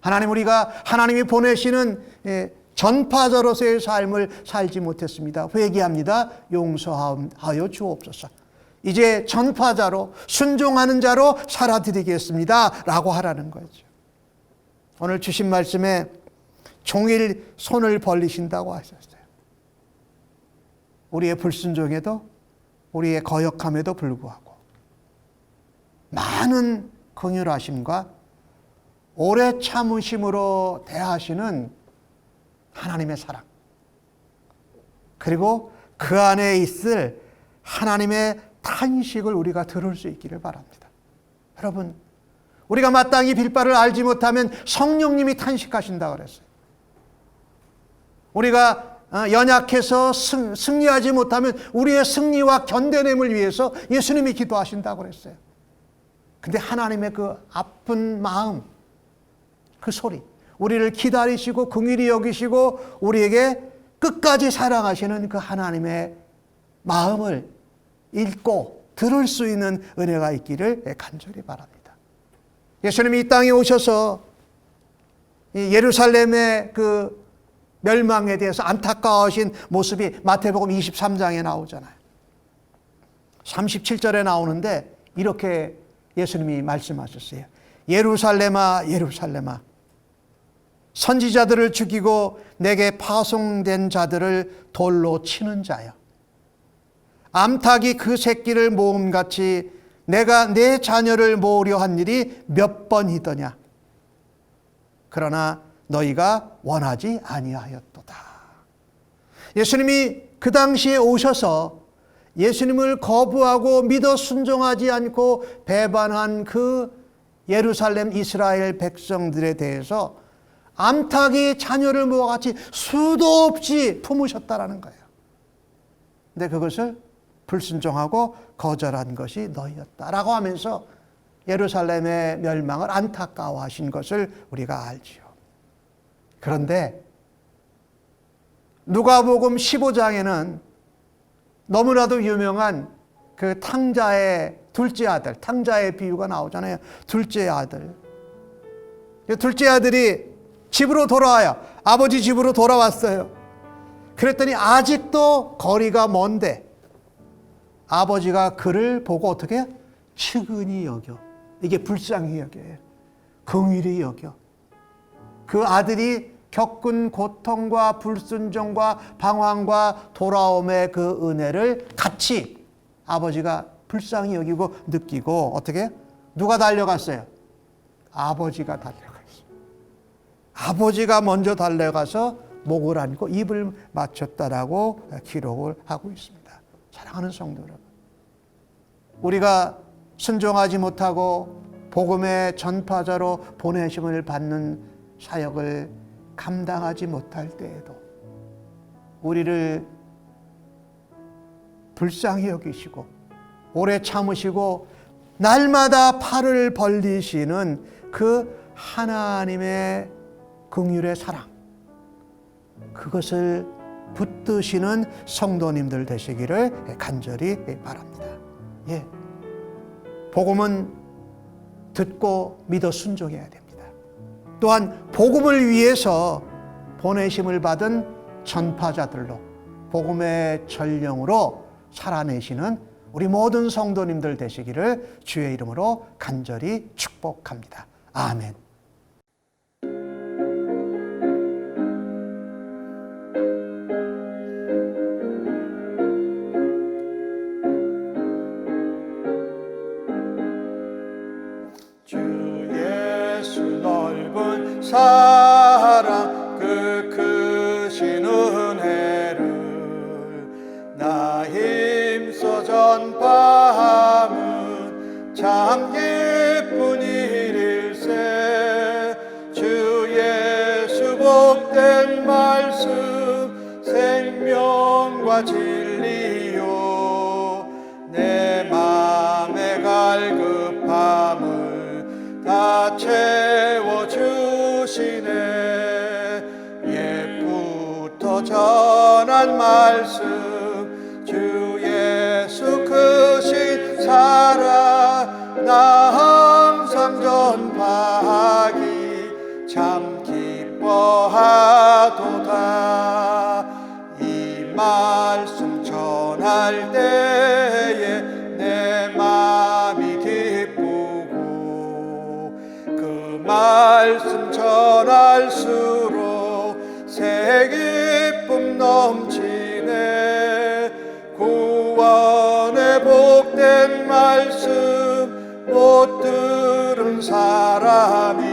하나님, 우리가 하나님이 보내시는 전파자로서의 삶을 살지 못했습니다. 회개합니다. 용서하여 주옵소서. 이제 전파자로 순종하는 자로 살아드리겠습니다 라고 하라는 거죠. 오늘 주신 말씀에 종일 손을 벌리신다고 하셨어요. 우리의 불순종에도 우리의 거역함에도 불구하고 많은 긍휼하심과 오래 참으심으로 대하시는 하나님의 사랑, 그리고 그 안에 있을 하나님의 탄식을 우리가 들을 수 있기를 바랍니다. 여러분, 우리가 마땅히 빌바를 알지 못하면 성령님이 탄식하신다고 그랬어요. 우리가 연약해서 승리하지 못하면 우리의 승리와 견뎌냄을 위해서 예수님이 기도하신다고 그랬어요. 근데 하나님의 그 아픈 마음, 그 소리, 우리를 기다리시고 긍휼히 여기시고 우리에게 끝까지 사랑하시는 그 하나님의 마음을 읽고 들을 수 있는 은혜가 있기를 간절히 바랍니다. 예수님이 이 땅에 오셔서 이 예루살렘의 그 멸망에 대해서 안타까워하신 모습이 마태복음 23장에 나오잖아요. 37절에 나오는데 이렇게 예수님이 말씀하셨어요. 예루살렘아 예루살렘아, 선지자들을 죽이고 내게 파송된 자들을 돌로 치는 자여, 암탉이 그 새끼를 모음같이 내가 내 자녀를 모으려 한 일이 몇 번이더냐. 그러나 너희가 원하지 아니하였도다. 예수님이 그 당시에 오셔서 예수님을 거부하고 믿어 순종하지 않고 배반한 그 예루살렘 이스라엘 백성들에 대해서 암탉이 자녀를 모아같이 수도 없이 품으셨다라는 거예요. 근데 그것을 불순종하고 거절한 것이 너희였다라고 하면서 예루살렘의 멸망을 안타까워하신 것을 우리가 알지요. 그런데 누가복음 15장에는 너무나도 유명한 그 탕자의 둘째 아들, 탕자의 비유가 나오잖아요. 둘째 아들. 둘째 아들이 집으로 돌아와요. 아버지 집으로 돌아왔어요. 그랬더니 아직도 거리가 먼데 아버지가 그를 보고 어떻게 해요? 측은히 여겨. 이게 불쌍히 여겨요. 긍휼히 여겨. 그 아들이 겪은 고통과 불순종과 방황과 돌아옴의 그 은혜를 같이 아버지가 불쌍히 여기고 느끼고 어떻게 해요? 누가 달려갔어요? 아버지가 달려갔어요. 아버지가 먼저 달려가서 목을 안고 입을 맞췄다라고 기록을 하고 있습니다. 사랑하는 성도 여러분, 우리가 순종하지 못하고 복음의 전파자로 보내심을 받는 사역을 감당하지 못할 때에도 우리를 불쌍히 여기시고 오래 참으시고 날마다 팔을 벌리시는 그 하나님의 긍휼의 사랑, 그것을 붙드시는 성도님들 되시기를 간절히 바랍니다. 예, 복음은 듣고 믿어 순종해야 됩니다. 또한 복음을 위해서 보내심을 받은 전파자들로 복음의 전령으로 살아내시는 우리 모든 성도님들 되시기를 주의 이름으로 간절히 축복합니다. 아멘. 사랑 그 크신 은혜를 나 힘써 전파함은 참 기쁜 일일세. 주 예수 복된 말씀 생명과 진리요, 내 맘의 갈급함을 다 채워주시네. 옛부터 전한 말씀 주 예수 크신 사랑 나 항상 전파하기 참 기뻐하도다. 이 말씀 전할 때에 내 맘이 기쁘고 그 말씀 전할수록 새 기쁨 넘치네. 구원의 복된 말씀 못 들은 사람이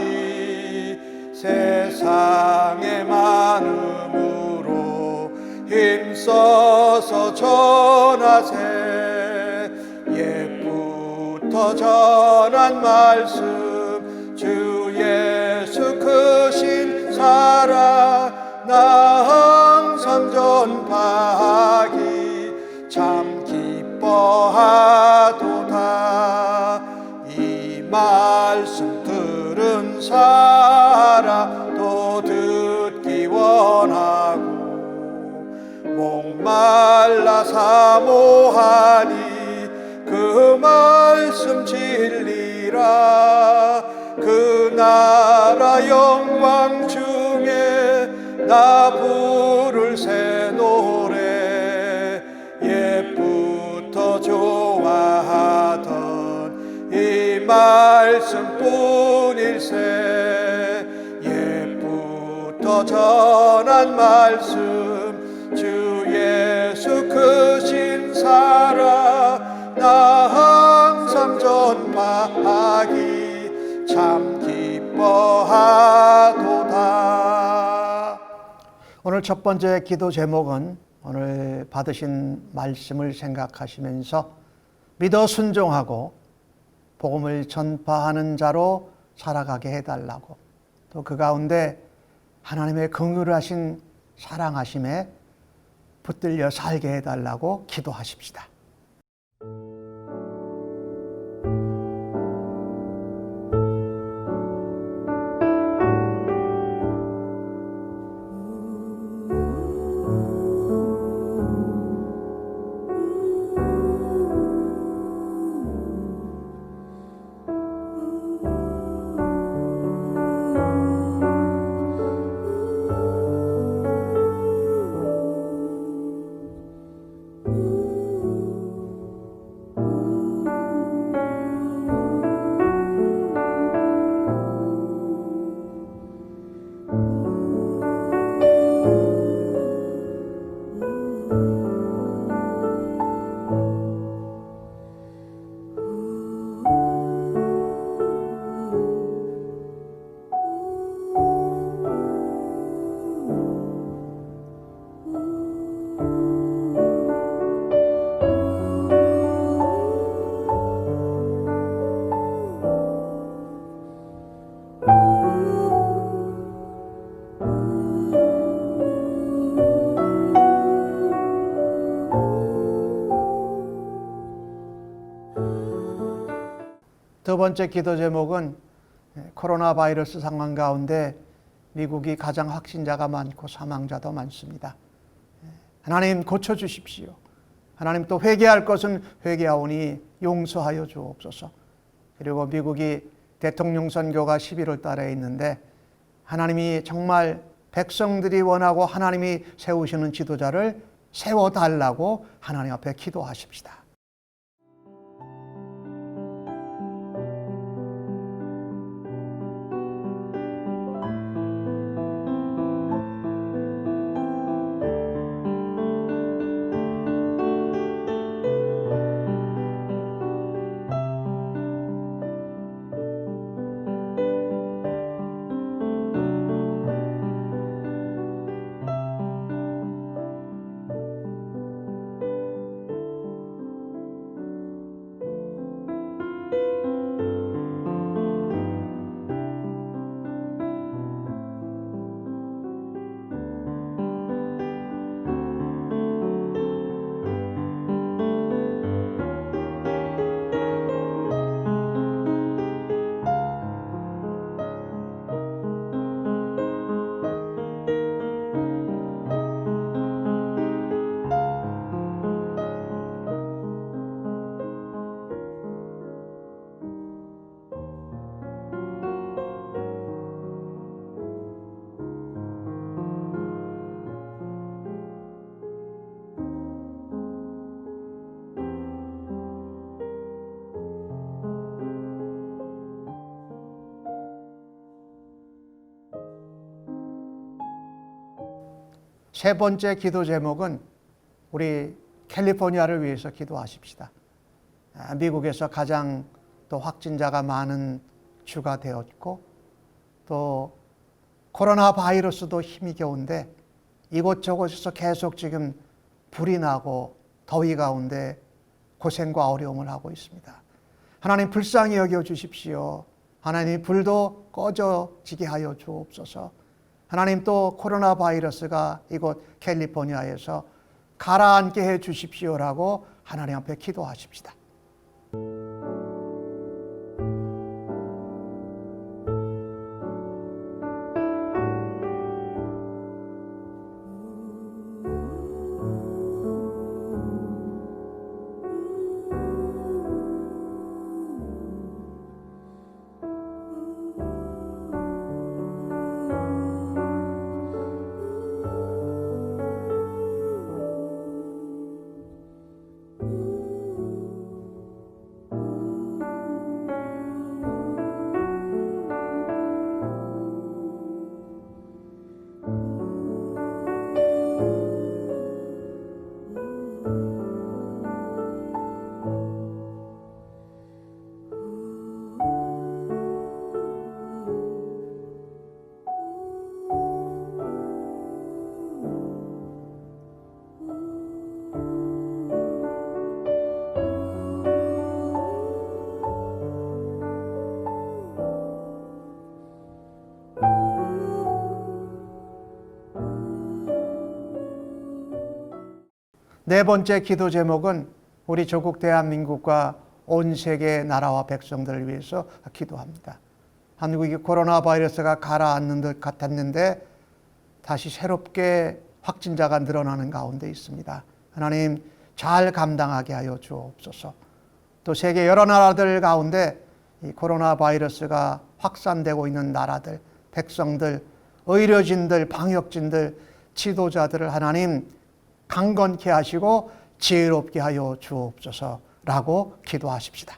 세상의 많음으로 힘써서 전하세. 옛부터 전한 말씀 주 예수 크신 사랑 나 항상 전파하기 참 기뻐하도다. 이 말씀 들은 사람 또 듣기 원하고 목말라 사모하니 그 말씀 진리라. 그 나 부를 새 노래 옛부터 좋아하던 이 말씀뿐일세 옛부터 전한 말씀 주 예수 크신 사랑 나 항상 전파하기 참 기뻐하도다. 오늘 첫 번째 기도 제목은 오늘 받으신 말씀을 생각하시면서 믿어 순종하고 복음을 전파하는 자로 살아가게 해달라고, 또 그 가운데 하나님의 긍휼하신 사랑하심에 붙들려 살게 해달라고 기도하십시다. 두 번째 기도 제목은 코로나 바이러스 상황 가운데 미국이 가장 확진자가 많고 사망자도 많습니다. 하나님 고쳐주십시오. 하나님 또 회개할 것은 회개하오니 용서하여 주옵소서. 그리고 미국이 대통령 선거가 11월 달에 있는데 하나님이 정말 백성들이 원하고 하나님이 세우시는 지도자를 세워달라고 하나님 앞에 기도하십시다. 세 번째 기도 제목은 우리 캘리포니아를 위해서 기도하십시다. 미국에서 가장 또 확진자가 많은 주가 되었고 또 코로나 바이러스도 힘이 겨운데 이곳저곳에서 계속 지금 불이 나고 더위 가운데 고생과 어려움을 하고 있습니다. 하나님 불쌍히 여겨 주십시오. 하나님 불도 꺼져지게 하여 주옵소서. 하나님 또 코로나 바이러스가 이곳 캘리포니아에서 가라앉게 해 주십시오라고 하나님 앞에 기도하십시다. 네 번째 기도 제목은 우리 조국 대한민국과 온 세계 나라와 백성들을 위해서 기도합니다. 한국이 코로나 바이러스가 가라앉는 듯 같았는데 다시 새롭게 확진자가 늘어나는 가운데 있습니다. 하나님 잘 감당하게 하여 주옵소서. 또 세계 여러 나라들 가운데 이 코로나 바이러스가 확산되고 있는 나라들, 백성들, 의료진들, 방역진들, 지도자들을 하나님 강건케 하시고 지혜롭게 하여 주옵소서라고 기도하십시다.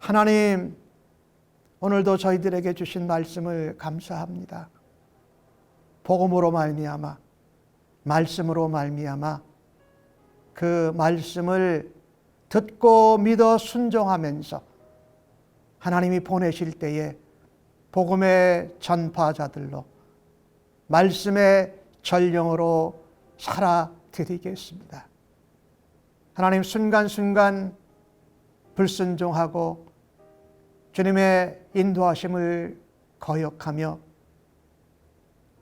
하나님, 오늘도 저희들에게 주신 말씀을 감사합니다. 복음으로 말미암아, 말씀으로 말미암아 그 말씀을 듣고 믿어 순종하면서 하나님이 보내실 때에 복음의 전파자들로 말씀의 전령으로 살아드리겠습니다. 하나님 순간순간 불순종하고 주님의 인도하심을 거역하며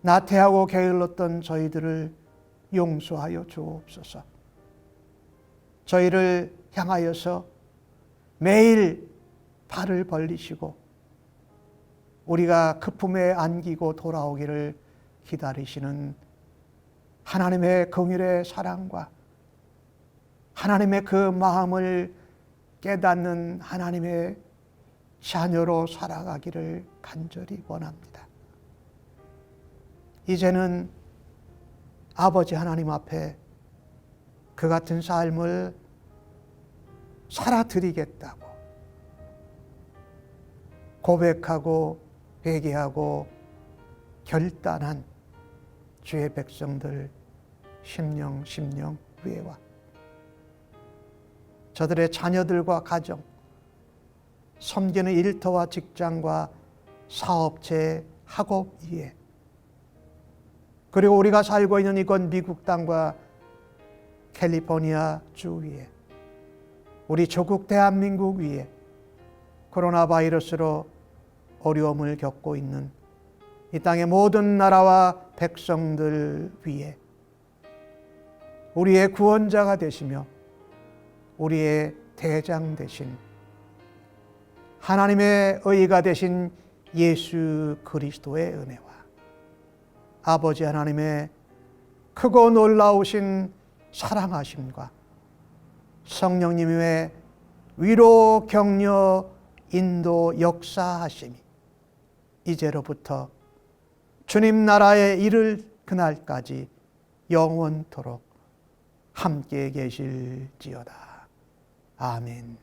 나태하고 게을렀던 저희들을 용서하여 주옵소서. 저희를 향하여서 매일 발을 벌리시고 우리가 그 품에 안기고 돌아오기를 기다리시는 하나님의 긍휼의 사랑과 하나님의 그 마음을 깨닫는 하나님의 자녀로 살아가기를 간절히 원합니다. 이제는 아버지 하나님 앞에 그 같은 삶을 살아드리겠다고 고백하고 회개하고 결단한 주의 백성들 심령 위에와 저들의 자녀들과 가정, 섬기는 일터와 직장과 사업체, 학업 위에, 그리고 우리가 살고 있는 이곳 미국 땅과 캘리포니아 주 위에, 우리 조국 대한민국 위에 코로나 바이러스로 어려움을 겪고 있는 이 땅의 모든 나라와 백성들 위에 우리의 구원자가 되시며 우리의 대장 되신 하나님의 의가 되신 예수 그리스도의 은혜와 아버지 하나님의 크고 놀라우신 사랑하심과 성령님의 위로 격려 인도 역사하심이 이제로부터 주님 나라에 이를 그날까지 영원토록 함께 계실지어다. 아멘.